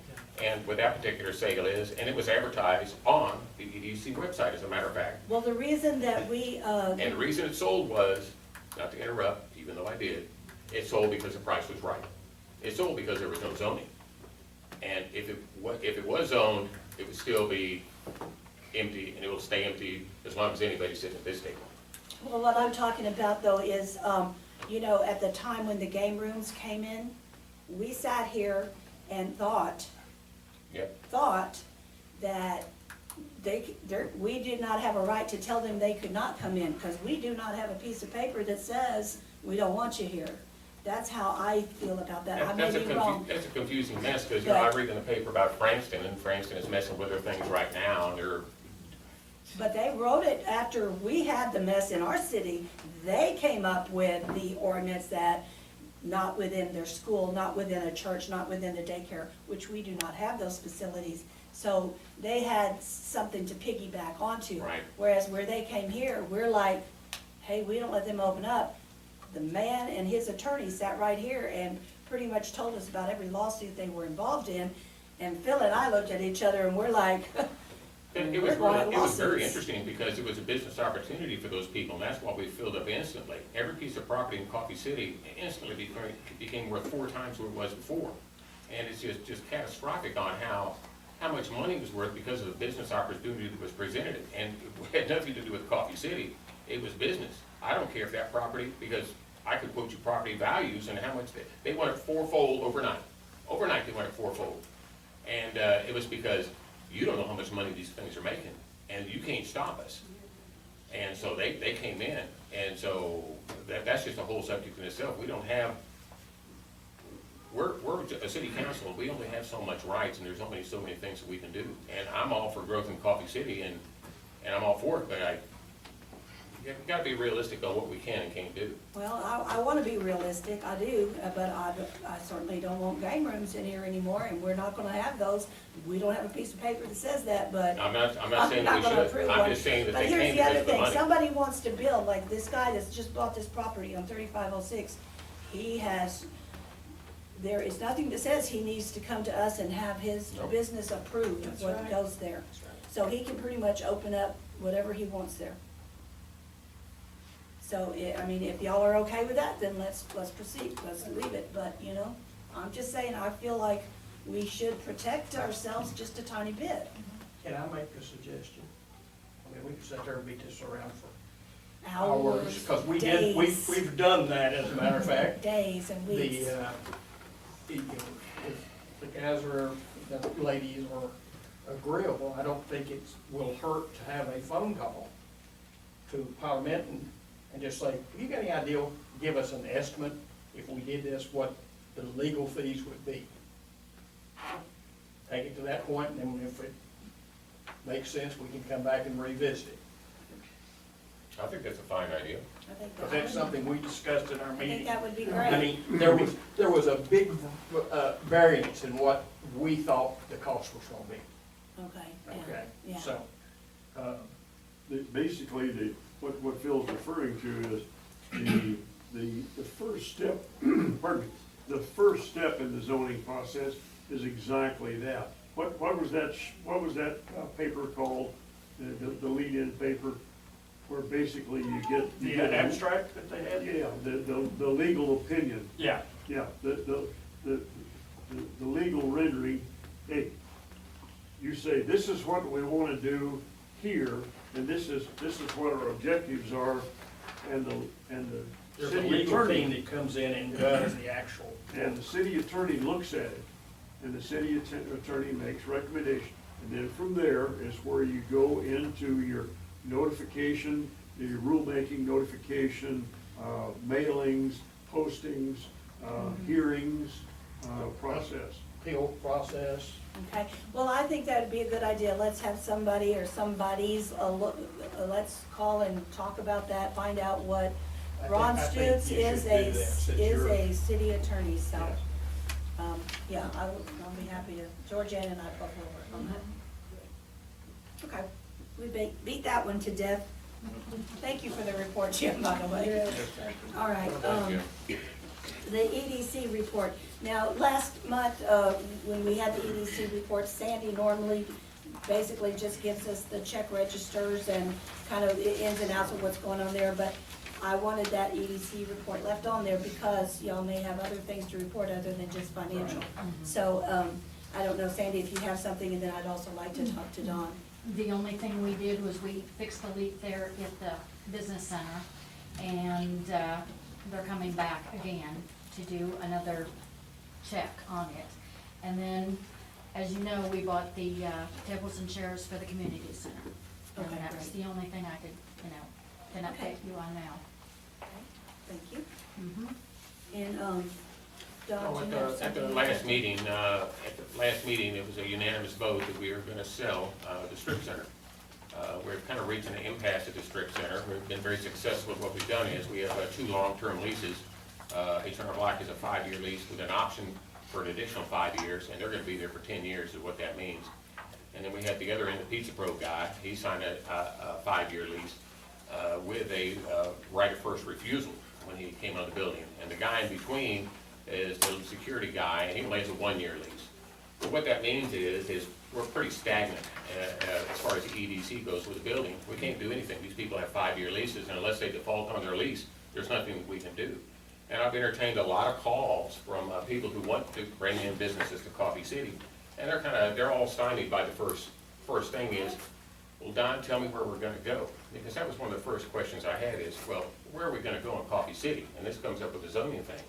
and what that particular sale is, and it was advertised on the EDC website, as a matter of fact. Well, the reason that we, And the reason it sold was, not to interrupt, even though I did, it sold because the price was right. It sold because there was no zoning. And if it was zoned, it would still be empty, and it will stay empty as long as anybody's sitting at this table. well, what I'm talking about though is, at the time when the game rooms came in, we sat here and thought that we did not have a right to tell them they could not come in, because we do not have a piece of paper that says, we don't want you here. That's how I feel about that. I may be wrong. That's a confusing mess, because I read in the paper about Frankston, and Frankston is messing with their things right now, and But they wrote it after we had the mess in our city. They came up with the ordinance that not within their school, not within a church, not within the daycare, which we do not have those facilities. So they had something to piggyback onto. Right. Whereas where they came here, we're like, hey, we don't let them open up. The man and his attorney sat right here and pretty much told us about every lawsuit they were involved in. And Phil and I looked at each other and we're like, It we're going it was very lawsuits. interesting because it was a business opportunity for those people, and that's why we filled up instantly. Every piece of property in Coffee City instantly became worth 4 times what it was before. And it's just catastrophic on how much money was worth because of the business opportunity that was presented. And it had nothing to do with Coffee City, it was business. I don't care if that property, because I could quote you property values and how much they want it fourfold overnight. Overnight, they want it fourfold. And it was because you don't know how much money these things are making, and you can't stop us. And so they came in, and so that's just a whole subject in itself. We don't have, we're a city council, we only have so much rights, and there's only so many things that we can do. And I'm all for growth in Coffee City, and I'm all for it, but you've gotta be realistic on what we can and can't do. well, I wanna be realistic, I do, but I certainly don't want game rooms in here anymore, and we're not gonna have those. We don't have a piece of paper that says that, but I'm not saying not we gonna should, approve I'm one. just saying that But they here's came the other because of the thing, money. somebody wants to build, like this guy that's just bought this property on 3506, there is nothing that says he needs to come to us and have his Nope. business approved of That's what right. goes there. That's right. So he can pretty much open up whatever he wants there. So, I mean, if y'all are okay with that, then let's proceed, let's leave it, but, you know, I'm just saying, I feel like we should protect ourselves just a tiny bit. Can I make a suggestion? I mean, we could sit there and beat this around for Hours, hours, because we days, did, we've done that, as a matter of fact. days and weeks. If the guys or the ladies are agreeable, I don't think it will hurt to have a phone call to Parliament and just say, you got any idea, give us an estimate, if we did this, what the legal fees would be. Take it to that point, and then if it makes sense, we can come back and revisit it. I think that's a fine idea. I think Because that that's would- something we discussed in our I meeting. think that would be I great. mean, there was a big variance in what we thought the cost was gonna be, Okay, okay? yeah. So, Basically, what Phil's referring to is the first step, pardon me, the first step in the zoning process is exactly that. What was that paper called, the lead-in paper, where basically you get. the abstract that they had? Yeah, the legal opinion. Yeah. Yeah, the legal rendering, hey, you say, this is what we wanna do here, and this is what our objectives are, and the There's a city legal team attorney, that comes in and does the actual. and the city attorney looks at it, and the city attorney makes recommendation. And then from there is where you go into your notification, your rulemaking notification, mailings, postings, hearings, process. Appeal process. Okay, well, I think that'd be a good idea. Let's have somebody or somebody's, let's call and talk about that, find out what Ron I think Stutz you is should do that, since you're- a city attorney, so, Yes. yeah, I'll be happy to, Georgiana and I both will work on that. Okay, we beat that one to death. Thank you for the report, Jim, by the way. All right, Thank you. the EDC report. Now, last month, when we had the EDC report, Sandy normally basically just gives us the check registers and kind of the ins and outs of what's going on there, but I wanted that EDC report left on there because y'all may have other things to report other than just financial. So, I don't know, Sandy, if you have something, and then I'd also like to talk to Dawn. The only thing we did was we fixed the leak there at the business center, and they're coming back again to do another check on it. And then, as you know, we bought the tables and chairs for the community center. And Okay, that was great. the only thing I could, can Okay. update you on now. Thank you. Mhm. And, Oh, Dawn, do you have At the something? last meeting, it was a unanimous vote that we are gonna sell the strip center. We're kind of reaching an impasse at the strip center. We've been very successful with what we've done is we have 2 long-term leases. H&R Block is a 5-year lease with an option for an additional 5 years, and they're gonna be there for 10 years is what that means. And then we had the other end, the Pizza Pro guy, he signed a 5-year lease with a right of first refusal when he came on the building. And the guy in between is the security guy, and he only has a 1-year lease. But what that means is we're pretty stagnant as far as the EDC goes with the building. We can't do anything. These people have 5-year leases, and unless they default on their lease, there's nothing that we can do. And I've entertained a lot of calls from people who want to bring in businesses to Coffee City. And they're all stymied by the first thing is, well, Don, tell me where we're gonna go. Because that was one of the first questions I had is, well, where are we gonna go in Coffee City? And this comes up with the zoning thing.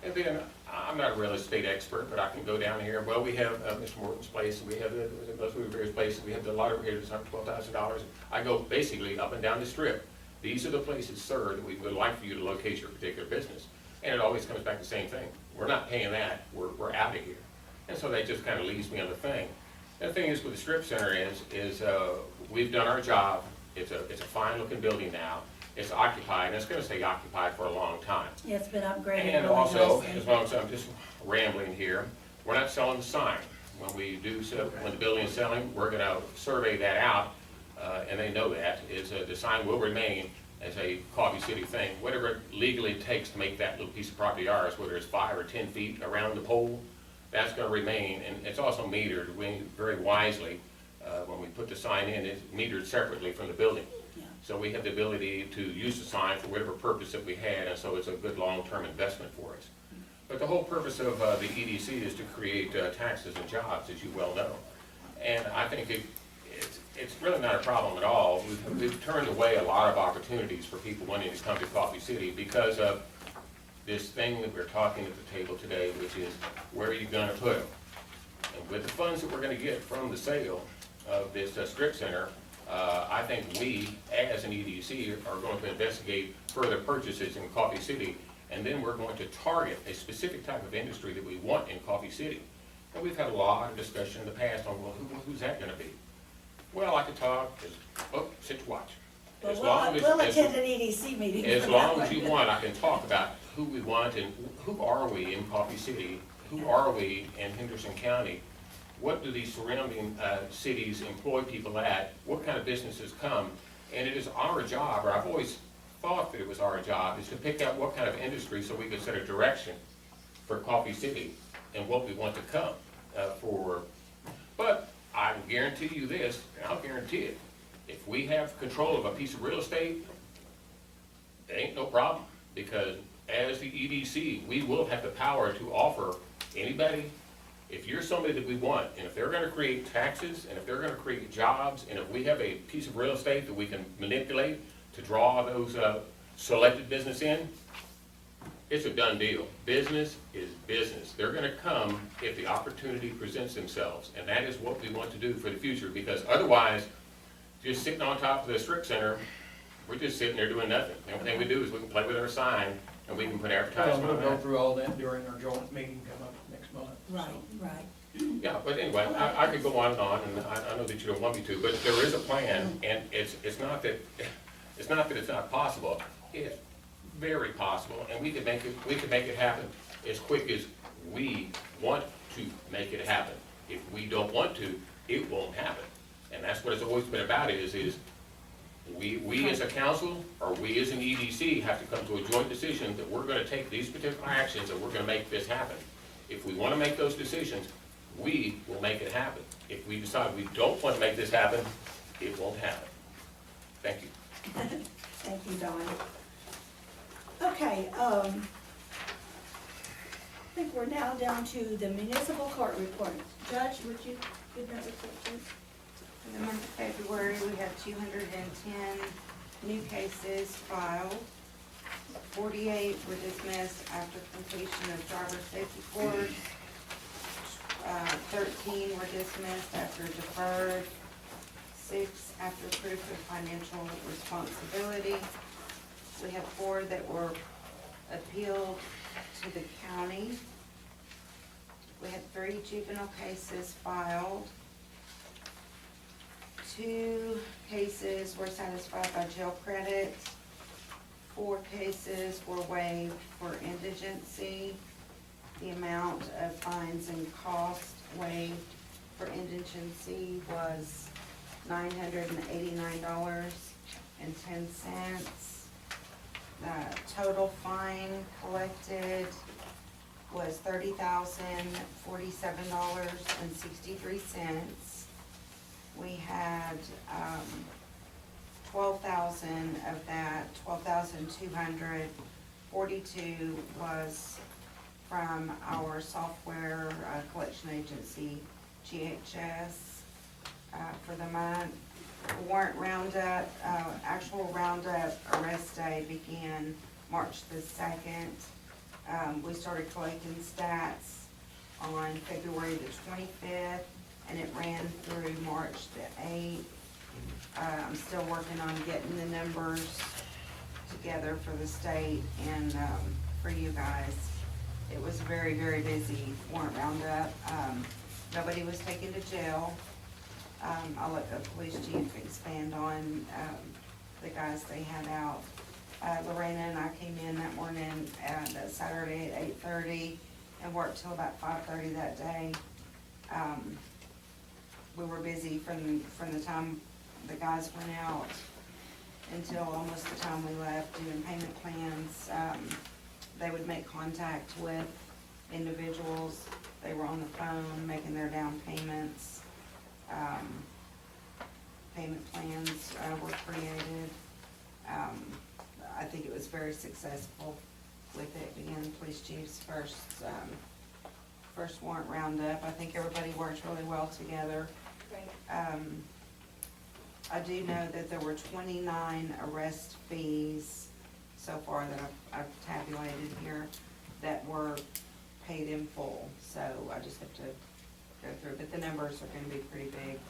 And then, I'm not a real estate expert, but I can go down here, well, we have Mr. Morton's place, we have those various places, we have the lot over here that's $112,000. I go basically up and down the strip. These are the places, sir, that we would like for you to locate your particular business. And it always comes back to the same thing. We're not paying that, we're out of here. And so that just kind of leaves me on the thing. And the thing is with the strip center is we've done our job. It's a fine looking building now. It's occupied, and it's gonna stay occupied for a long time. Yeah, it's been upgraded And really also, nicely. as long as I'm just rambling here, we're not selling the sign. When we do, when the building is selling, we're gonna survey that out, and they know that, the sign will remain as a Coffee City thing. Whatever it legally takes to make that little piece of property ours, whether it's 5 or 10 feet around the pole, that's gonna remain, and it's also metered, very wisely, when we put the sign in, it's metered separately from the building. Yeah. So we have the ability to use the sign for whatever purpose that we had, and so it's a good long-term investment for us. But the whole purpose of the EDC is to create taxes and jobs, as you well know. And I think it's really not a problem at all. We've turned away a lot of opportunities for people wanting to come to Coffee City because of this thing that we're talking at the table today, which is where are you gonna put them? And with the funds that we're gonna get from the sale of this strip center, I think we, as an EDC, are going to investigate further purchases in Coffee City, and then we're going to target a specific type of industry that we want in Coffee City. And we've had a lot of discussion in the past on, well, who's that gonna be? Well, I could talk, sit to watch. As long as- We'll attend an EDC meeting. As for long that as you one. want, I can talk about who we want and who are we in Coffee City? Who are we in Henderson County? What do these surrounding cities employ people at? What kind of businesses come? And it is our job, or I've always thought that it was our job, is to pick out what kind of industry so we could set a direction for Coffee City and what we want to come for. But I can guarantee you this, and I'll guarantee it, if we have control of a piece of real estate, it ain't no problem, because as the EDC, we will have the power to offer anybody, if you're somebody that we want, and if they're gonna create taxes, and if they're gonna create jobs, and if we have a piece of real estate that we can manipulate to draw those selected business in, it's a done deal. Business is business. They're gonna come if the opportunity presents themselves, and that is what we want to do for the future, because otherwise, just sitting on top of the strip center, we're just sitting there doing nothing. The only thing we do is we can play with our sign, and we can put Well, advertisements we'll on go that. through all that during our joint meeting come up next month. Right. Yeah, but anyway, I could go on, and I know that you don't want me to, but there is a plan, and it's not that it's not possible. It's very possible, and we could make it happen as quick as we want to make it happen. If we don't want to, it won't happen. And that's what it's always been about, is we as a council, or we as an EDC, have to come to a joint decision that we're gonna take these particular actions, and we're gonna make this happen. If we wanna make those decisions, we will make it happen. If we decide we don't wanna make this happen, it won't happen. Thank you. Thank you, Don. Okay, I think we're now down to the municipal court report. Judge, would you give that report, please? For the month of February, we have 210 new cases filed. 48 were dismissed after completion of driver safety course. 13 were dismissed after deferred. 6 after proof of financial responsibility. We have 4 that were appealed to the county. We had 3 juvenile cases filed. 2 cases were satisfied by jail credit. 4 cases were waived for indigency. The amount of fines and costs waived for indigency was $989.10. The total fine collected was $30,047.63. We had 12,000 of that, 12,242 was from our software collection agency, GHS, for the month. Warrant roundup, actual roundup arrest day began March the 2nd. We started collecting stats on February the 25th, and it ran through March the 8th. I'm still working on getting the numbers together for the state and for you guys. It was very, very busy warrant roundup. Nobody was taken to jail. I'll let the police chief expand on the guys they had out. Lorena and I came in that morning, that Saturday at 8:30 and worked till about 5:30 that day. We were busy from the time the guys went out until almost the time we left, doing payment plans. They would make contact with individuals. They were on the phone making their down payments. Payment plans were created. I think it was very successful with it being the police chief's first warrant roundup. I think everybody worked really well together. I do know that there were 29 arrest fees so far that I've tabulated here that were paid in full. So I just have to go through, but the numbers are gonna be pretty big.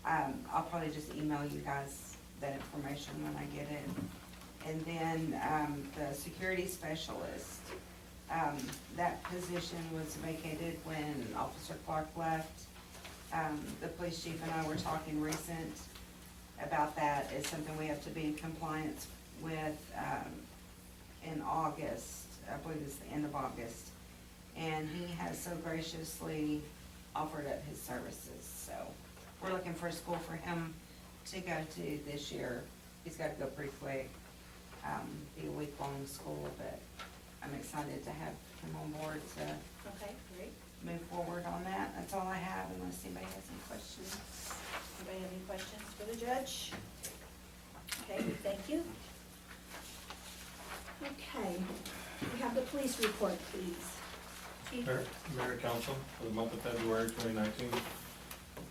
I'll probably just email you guys that information when I get it. And then, the security specialist, that position was vacated when Officer Clark left. The police chief and I were talking recent about that. It's something we have to be in compliance with, in August, I believe it's the end of August. And he has so graciously offered up his services, so we're looking for a school for him to go to this year. He's got to go pretty quick, be a week-long school, but I'm excited to have him on board to Okay, great. move forward on that. That's all I have, unless anybody has any questions. Anybody have any questions for the judge? Okay, thank you. Okay, we have the police report, please. Chief? Mayor, Council, for the month of February 2019.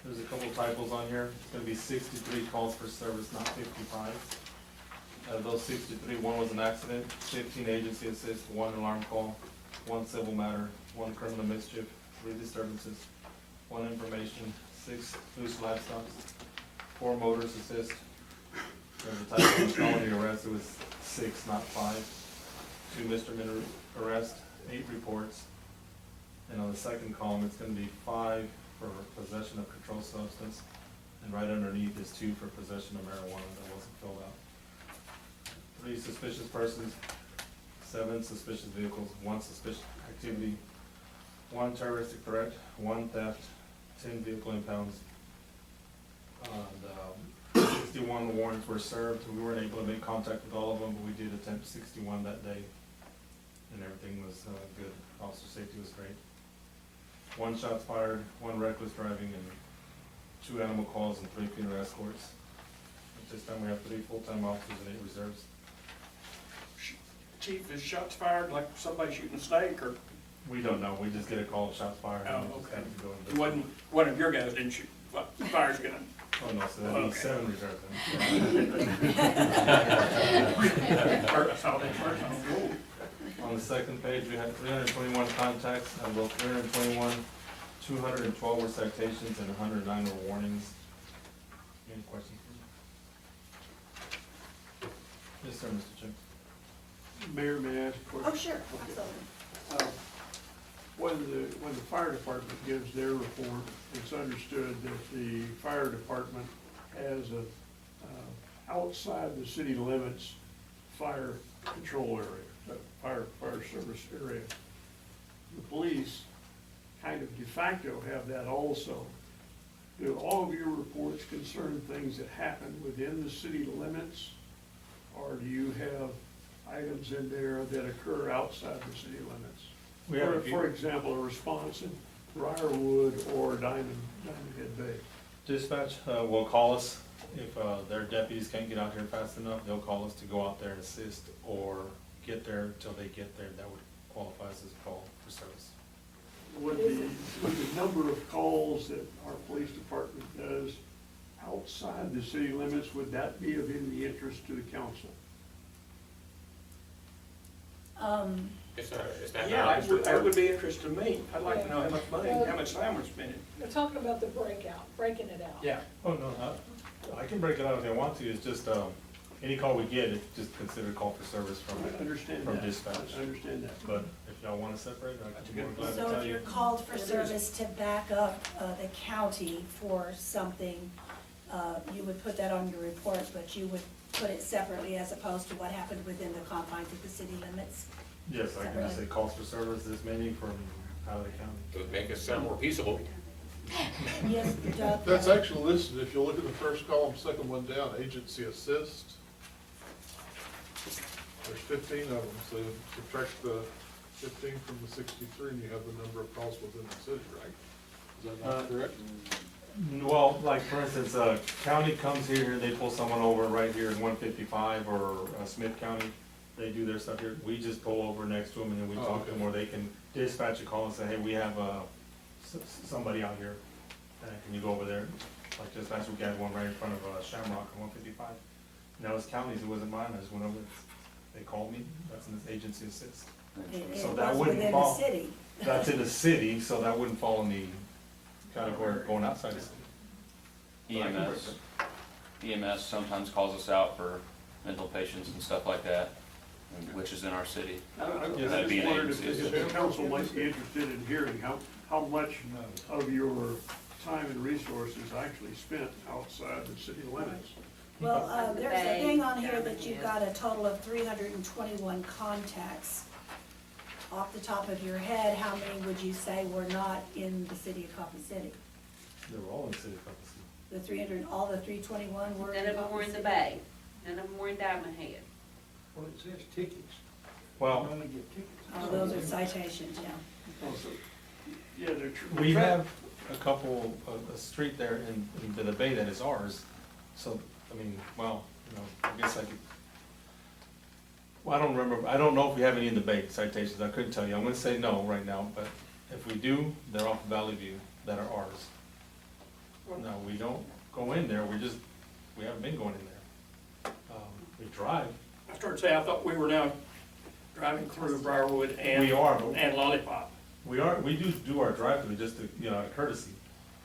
There's a couple typos on here. It's gonna be 63 calls for service, not 55. Out of those 63, one was an accident, 15 agency assist, 1 alarm call, 1 civil matter, 1 criminal mischief, 3 disturbances, 1 information, 6 loose livestock, 4 motorist assist. There's a typo in felony arrest, it was 6, not 5. 2 misdemeanor arrest, 8 reports. And on the second column, it's gonna be 5 for possession of controlled substance, and right underneath is 2 for possession of marijuana that wasn't filled out. 3 suspicious persons, 7 suspicious vehicles, 1 suspicious activity, 1 terroristic threat, 1 theft, 10 vehicle impounds. And 61 warrants were served. We weren't able to make contact with all of them, but we did attempt 61 that day, and everything was good. Officer safety was great. 1 shots fired, 1 reckless driving, and 2 animal calls and 3 funeral escorts. At this time, we have 3 full-time officers and 8 reserves. Chief, is shots fired like somebody shooting a snake, or We don't know, we just get a call, shots fired. and Oh, we just okay. have to go and it wasn't one of your guys didn't shoot, fire's gonna? Oh, no, so that'd be Okay. 7 reserves then. I saw that first, I was, "Whoa." On the second page, we had 321 contacts, out of those 321, 212 were citations and 109 were warnings. Any questions? Yes, sir, Mr. Chair. Mayor, may I ask a question? Oh, sure, absolutely. When the fire department gives their report, it's understood that the fire department has a, outside the city limits, fire control area, fire service area. The police kind of de facto have that also. do all of your reports concern things that happen within the city limits? Or do you have items in there that occur outside the city limits? We have a few. For example, a response in Briarwood or Diamond Head Bay. Dispatch will call us if their deputies can't get out here fast enough. They'll call us to go out there and assist or get there till they get there. That would qualify as a call for service. Would the number of calls that our police department does outside the city limits, would that be of any interest to the council? It's not. Yeah, that would be interest to me. I'd like to know how much money, how much time we're spending. We're talking about the breaking it out. Yeah. Oh, no, I can break it out if I want to. It's just, any call we get, it's just considered a call for service from, I understand from that. dispatch. I understand that. But if y'all want to separate, I'd be more glad to So tell if you. you're called for service to back up the county for something, you would put that on your report, but you would put it separately as opposed to what happened within the confines of the city limits? Yes, I can just say calls for service, this many from out of the county. It would make us sound more peaceable. Yes, Doug? That's actually listed, if you look at the first column, second one down, agency assist. There's 15 of them, so subtract the 15 from the 63 and you have the number of calls within the city, right? Is that not correct? Well, like for instance, county comes here, they pull someone over right here in 155 or Smith County. They do their stuff here. We just pull over next to them and then we Oh, talk to okay. them, or they can dispatch a call and say, hey, we have somebody out here. Can you go over there? Like this last week, I had one right in front of Shamrock on 155. And that was counties, it wasn't mine. I just went over. They called me. That's in this agency assist. It So that was wouldn't within the fall. city. That's in the city, so that wouldn't fall in the category of going outside the city. So I can break it. EMS sometimes calls us out for mental patients and stuff like that, which is in our city. I Yes. That'd just be an wondered agency if the council might be interested in hearing how much of your time and resources actually spent outside the city limits. Well, The there's a Bay, thing on here that Diamond you've Head. got a total of 321 contacts. Off the top of your head, how many would you say were not in the city of Coffee City? They were all in the city of Coffee City. The 300, all the 321 were in None of them Coffee were in the City? Bay, none of them were in Diamond Head. Well, it says tickets. Well, You only get tickets. Oh, those are citations, yeah. Also, yeah, they're true. we have a couple, a street there in the Bay that is ours, so, I mean, well, you know, I guess I could. Well, I don't remember, I don't know if we have any in the Bay citations, I couldn't tell you, I'm gonna say no right now, but if we do, they're off Valley View that are ours. No, we don't go in there, we haven't been going in there. We drive, I started to say, I thought we were now driving through Briarwood we are, but and Lollipop. we do our drive-through just to, you know, out of courtesy,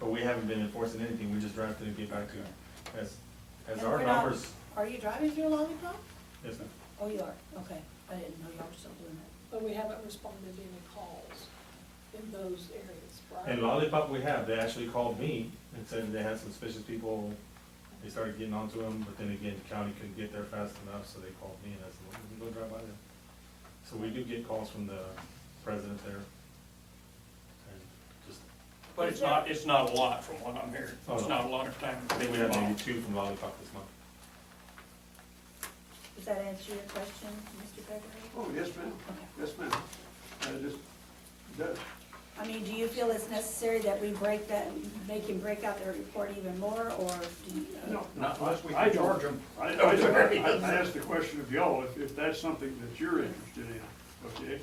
but we haven't been enforcing anything, we just drive through and get back to, as And our we're not- numbers. Are you driving through Lollipop? Yes, ma'am. Oh, you are, okay. I didn't know y'all were still doing that. But we haven't responded to any calls in those areas, right? In Lollipop, we have, they actually called me and said they had suspicious people, they started getting onto them, but then again, the county couldn't get there fast enough, so they called me and I said, well, we can go drive by there. So we do get calls from the president there. And just, But it's not a lot from what I'm hearing. Oh, It's no. not a lot of time. I think we had maybe 2 from Lollipop this month. Does that answer your question, Mr. Gregory? Oh, yes, ma'am. Yes, ma'am. It does. I mean, do you feel it's necessary that we break that, make him break out their report even more, or do you? No, Not unless we I can don't. charge them. I asked the question of y'all, if that's something that you're interested in, okay?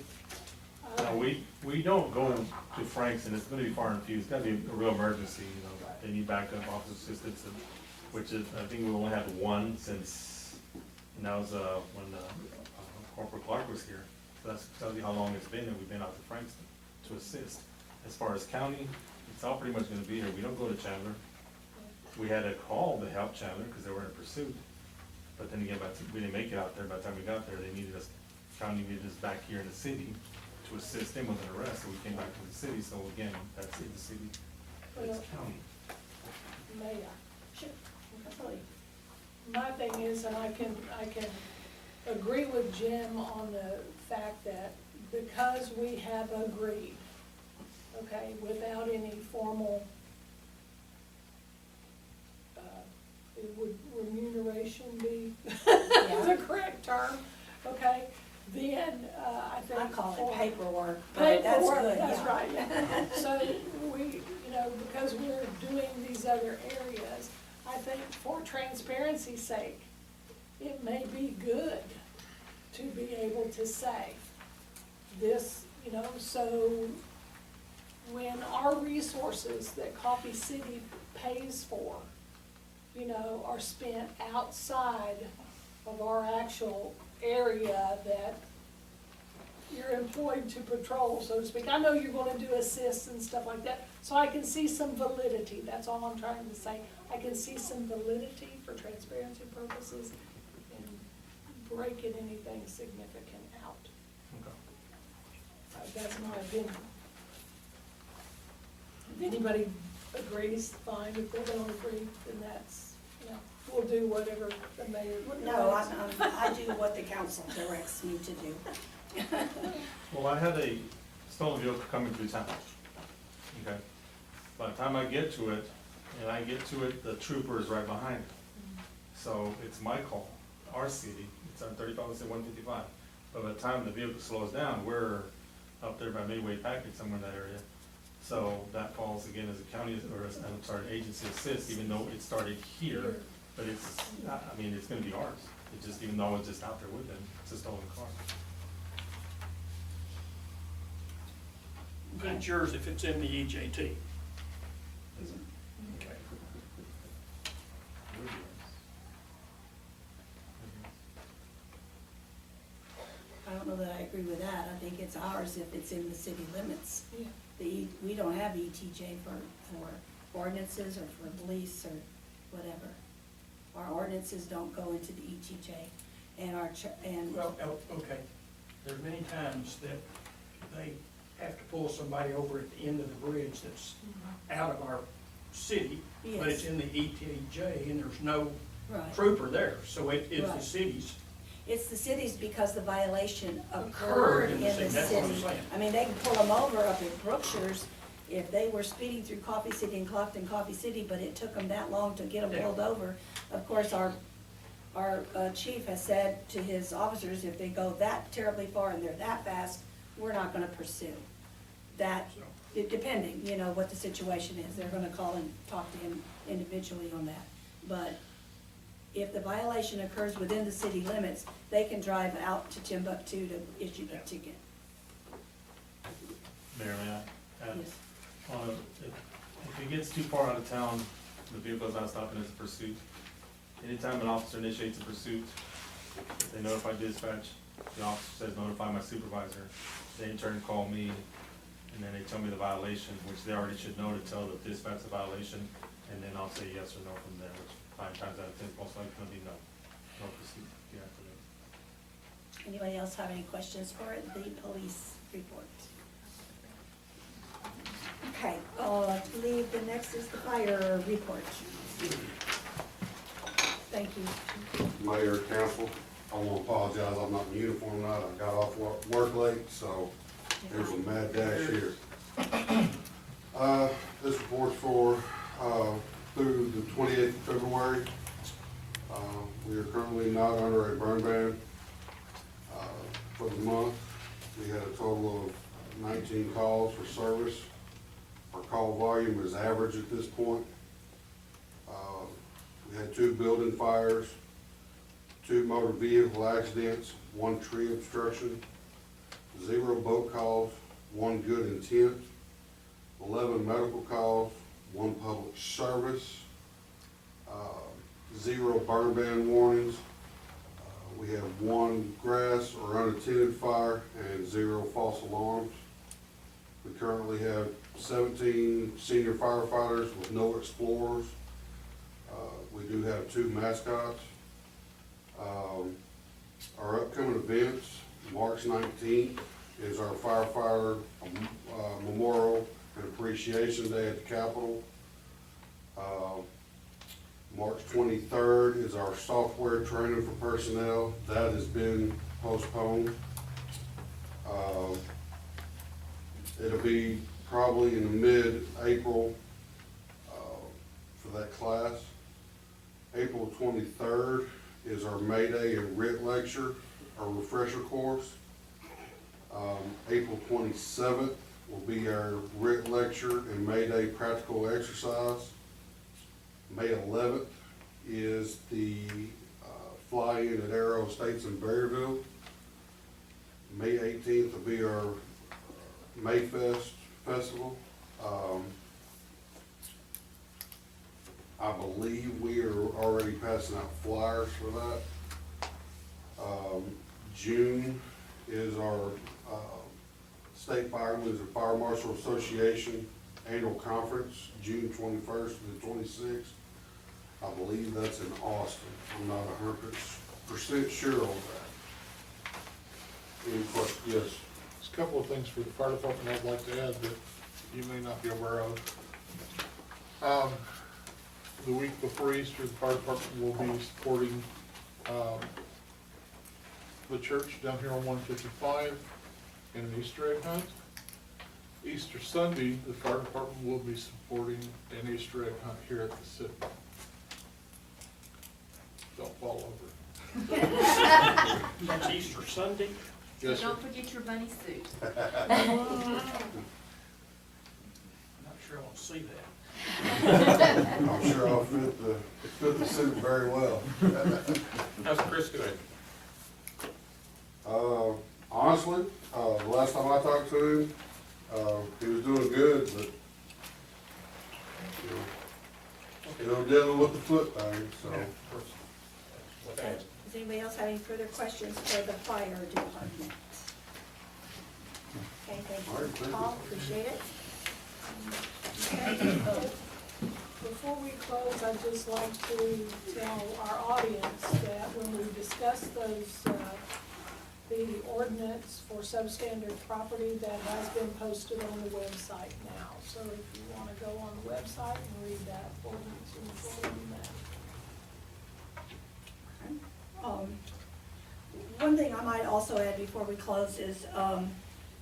No, we don't go to Frank's and it's gonna be far and few, it's gotta be a real emergency, you know, they need backup officer assistance, and, which is, I think we only had one since, and that was, when, Corporal Clark was here. So that's, tells you how long it's been that we've been out to Frank's to assist. As far as county, it's all pretty much gonna be here, we don't go to Chandler. We had a call to help Chandler, cause they were in pursuit, but then again, we didn't make it out there, by the time we got there, they needed us, county needed us back here in the city to assist them with an arrest, so we came back to the city, so again, that's in the city, but it's county. May I? Sure, absolutely. My thing is, and I can agree with Jim on the fact that because we have agreed, okay, without any formal call form. it paperwork, but that's Paperwork, good, that's yeah. right, yeah. So we, you know, because we're doing these other areas, I think for transparency's sake, it may be good to be able to say this, you know, so when our resources that Coffee City pays for, you know, are spent outside of our actual area that you're employed to patrol, so to speak. I know you're gonna do assists and stuff like that, so I can see some validity, that's all I'm trying to say. I can see some validity for transparency purposes in breaking anything significant out. That's my opinion. If anybody agrees, fine, if they don't agree, then that's, you know, we'll do whatever the mayor. No, I do what the council directs me to do. Well, I had a stolen vehicle coming through town. Okay. By the time I get to it, the trooper is right behind it. So it's my call, our city, it's on 35, let's say 155. But by the time the vehicle slows down, we're up there by Midway Package, somewhere in that area. So that falls again as a county, or as, I'm sorry, agency assist, even though it started here. But it's, I mean, it's gonna be ours. It just, even though it's just out there with them, it's a stolen car. But it's yours if it's in the EJT. Okay. I don't know that I agree with that. I think it's ours if it's in the city limits. Yeah. We don't have ETJ for ordinances or for police or whatever. Our ordinances don't go into the ETJ, and Well, okay, there's many times that they have to pull somebody over at the end of the bridge that's out of our city, but it's Yes. in the ETJ and there's no Right. trooper there, so it's the Right. city's. It's the city's because the violation Occurred occurred in in the the city, that's what I'm city. saying. I mean, they can pull them over up at Brookshire's if they were speeding through Coffee City and clocked in Coffee City, but it took them that long to get them Yeah. pulled over. Of course, our chief has said to his officers, if they go that terribly far and they're that fast, we're not gonna pursue. That, depending, you know, what the situation is, they're gonna call and talk to him individually on that. But if the violation occurs within the city limits, they can drive out to Timbuktu to issue the ticket. Mayor, may I add? Yes. If it gets too far out of town, the vehicle's not stopping as a pursuit. Anytime an officer initiates a pursuit, they notify dispatch, the officer says notify my supervisor. They in turn call me, and then they tell me the violation, which they already should know to tell the dispatch the violation, and then I'll say yes or no from there, which 5 times out of 10 is most likely gonna be no. No pursuit deactivated. Anybody else have any questions for the police report? Okay, I believe the next is the fire report. Thank you. Mayor, council, I want to apologize, I'm not in uniform tonight, I got off work late, so there's a mad dash here. This report's for, through the 28th of February. We are currently not under a burn ban, for the month. We had a total of 19 calls for service. Our call volume is average at this point. We had 2 building fires, 2 motor vehicle accidents, 1 tree obstruction, 0 boat calls, 1 good intent, 11 medical calls, 1 public service, 0 burn ban warnings. We have 1 grass or unattended fire and 0 false alarms. We currently have 17 senior firefighters with no explorers. We do have 2 mascots. Our upcoming events, March 19th is our firefighter Memorial and Appreciation Day at the Capitol. March 23rd is our software training for personnel. That has been postponed. It'll be probably in the mid-April for that class. April 23rd is our May Day and Writ Lecture, our refresher course. April 27th will be our writ lecture and May Day practical exercise. May 11th is the fly-in at Arrow Estates in Berryville. May 18th will be our Mayfest Festival. I believe we are already passing out flyers for that. June is our State Firemen's and Fire Marshal Association Annual Conference, June 21st to the 26th. I believe that's in Austin. I'm not 100% sure on that. Any questions? Yes. There's a couple of things for the fire department I'd like to add that you may not be aware of. The week before Easter, the fire department will be supporting, the church down here on 155 in an Easter egg hunt. Easter Sunday, the fire department will be supporting an Easter egg hunt here at the city. Don't fall over. That's Easter Sunday. Yes, sir. Don't forget your bunny suit. I'm not sure I want to see that. I'm sure I'll fit the suit very well. How's Chris doing? Honestly, the last time I talked to him, he was doing good, but, dealing with the foot thing, so. Okay. Does anybody else have any further questions for the fire department? Okay, All right, thank thank you, you. Paul, appreciate it. Okay, before we close, I'd just like to tell our audience that when we discuss those, the ordinance for substandard property, that has been posted on the website now. So if you wanna go on the website and read that ordinance, you can do that. One thing I might also add before we close is,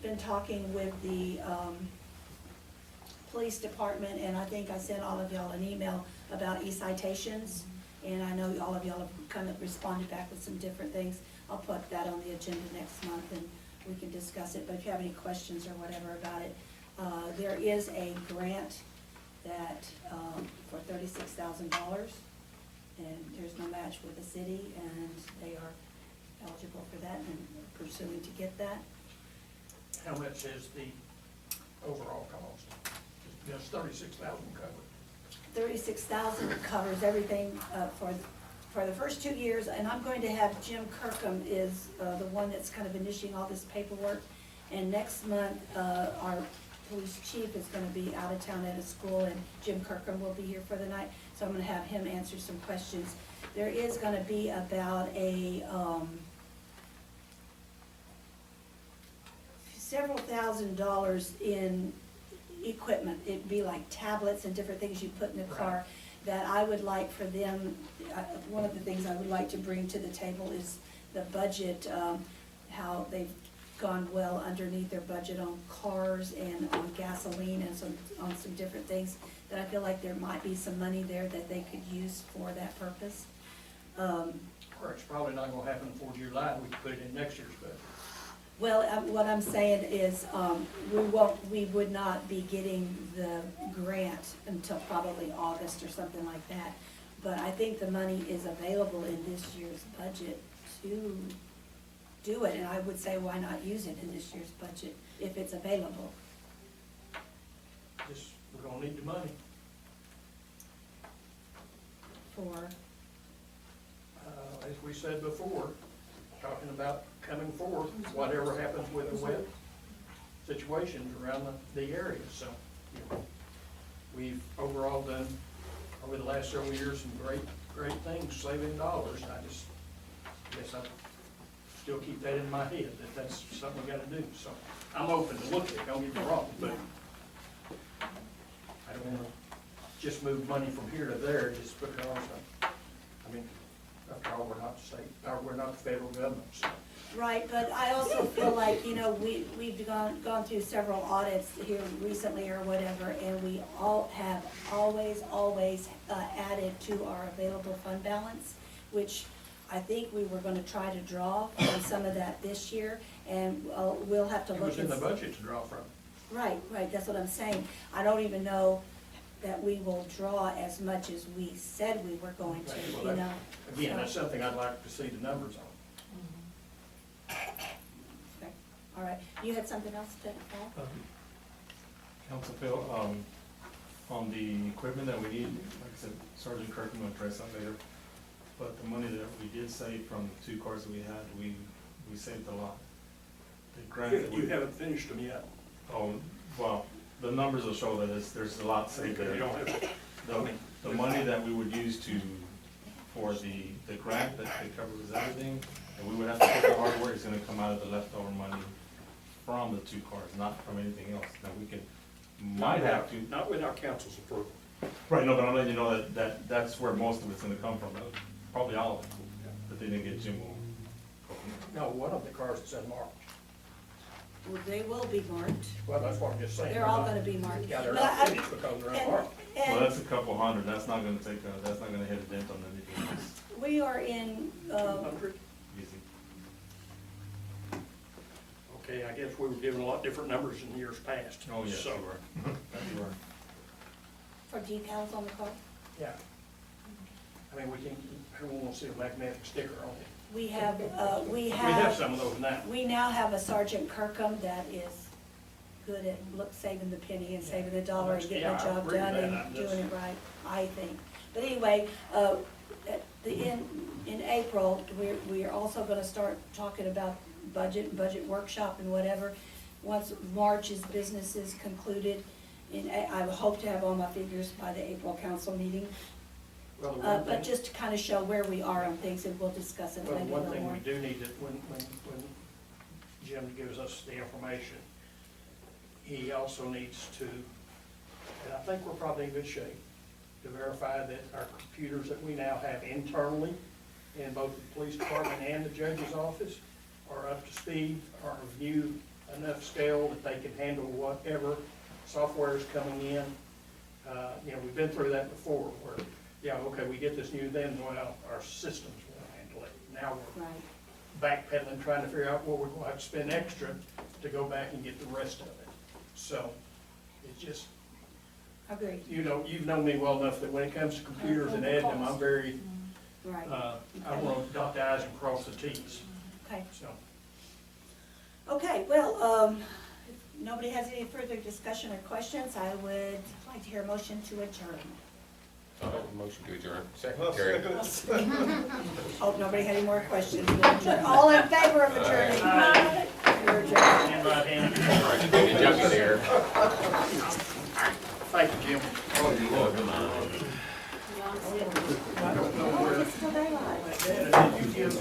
been talking with the, police department, and I think I sent all of y'all an email about e-citations, and I know all of y'all have kind of responded back with some different things. I'll put that on the agenda next month, and we can discuss it, but if you have any questions or whatever about it, there is a grant that, for $36,000, and there's no match with the city, and they are eligible for that and pursuing to get that. How much is the overall cost? Just 36,000 covered. 36,000 covers everything, for the first 2 years, and I'm going to have Jim Kirkham is, the one that's kind of initiating all this paperwork. And next month, our police chief is gonna be out of town at a school, and Jim Kirkham will be here for the night, so I'm gonna have him answer some questions. There is gonna be about a, several $1,000s in equipment. It'd be like tablets and different things you put in the car that I would like for them, one of the things I would like to bring to the table is the budget, how they've gone well underneath their budget on cars and on gasoline and on some different things, that I feel like there might be some money there that they could use for that purpose. Or it's probably not gonna happen before July, we can put it in next year's budget. Well, what I'm saying is, we would not be getting the grant until probably August or something like that. But I think the money is available in this year's budget to do it, and I would say, why not use it in this year's budget if it's available? Just, we're gonna need the money. For, As we said before, talking about coming forth, whatever happens with the wet situations around the area, so, you know, we've overall done, over the last several years, some great things, saving dollars. I guess I still keep that in my head, that's something we gotta do, so. I'm open to look at it, don't get me wrong, but I don't wanna just move money from here to there just because, I mean, after all, we're not state, or we're not the federal government, so. right, but I also feel like, we've gone through several audits here recently or whatever, and we all have always added to our available fund balance, which I think we were gonna try to draw from some of that this year, and we'll have to It look. was in the and- budget to draw from. Right, that's what I'm saying. I don't even know that we will draw as much as we said we were going to, Well, you that- know? Again, that's So- something I'd like to see the numbers on. Okay, all right. You had something else to add? Council Phil, on the equipment that we need, like I said, Sergeant Kirkman will address that later. But the money that we did save from the 2 cars that we had, we saved a lot. The grant that we. You haven't finished them yet. Oh, well, the numbers will show that there's a lot saved there. You don't have to. The money that we would use for the grant that covers everything, and we would have to put the hardware, is gonna come out of the leftover money from the 2 cars, not from anything else. Now, we might have to. Not without council's approval. Right, no, but I'm letting you know that's where most of it's gonna come from, probably all of it, but they didn't get Jim will. No, one of the cars is unmarked. Well, they will be marked. Well, that's what I'm just saying. They're all gonna be marked. Yeah, they're But not I- finished because they're and- unmarked. Well, And that's a couple hundred, that's not gonna hit a dent on anything else. we are in, 100? Easy. Okay, I guess we were given a lot different numbers in years past. Oh, yes, So, you were. You were. for decals on the car, yeah. I mean, everyone wants to see a magnetic sticker on it. we have, We have some of those now. we now have a Sergeant Kirkham that is good at saving the penny and saving the dollar and getting the Yeah, I job agree with done that. and I'm just- doing it right, I think. But anyway, at the end, in April, we are also gonna start talking about budget workshop and whatever. Once March's business is concluded, I hope to have all my figures by the April council meeting. Well, the one But thing, just to kind of show where we are on things, and we'll discuss it well, the maybe a one little thing more. we do need to, when Jim gives us the information, he also needs to, and I think we're probably in good shape, to verify that our computers that we now have internally in both the police department and the judge's office are up to speed, are of new enough scale that they can handle whatever software is coming in. You know, we've been through that before, where, yeah, okay, we get this new, then, well, our systems won't handle it. Now we're Right, backpedaling, trying to figure out what we're going to have to spend extra to go back and get the rest of it. So, it's just, agreed, you've known me well enough that when it comes to computers and adding them, I'm very, right, I want to dot the i's and cross the t's, okay. so. Okay, well, if nobody has any further discussion or questions, I would like to hear a motion to adjourn. So, motion to adjourn. Second, Terry. Oh, nobody had any more questions? We'll adjourn. All in favor of adjourning? We're adjourned. Stand right hand. All right, good job there. Thank you, Jim. Oh, come on. Oh, it's still daylight. Did you give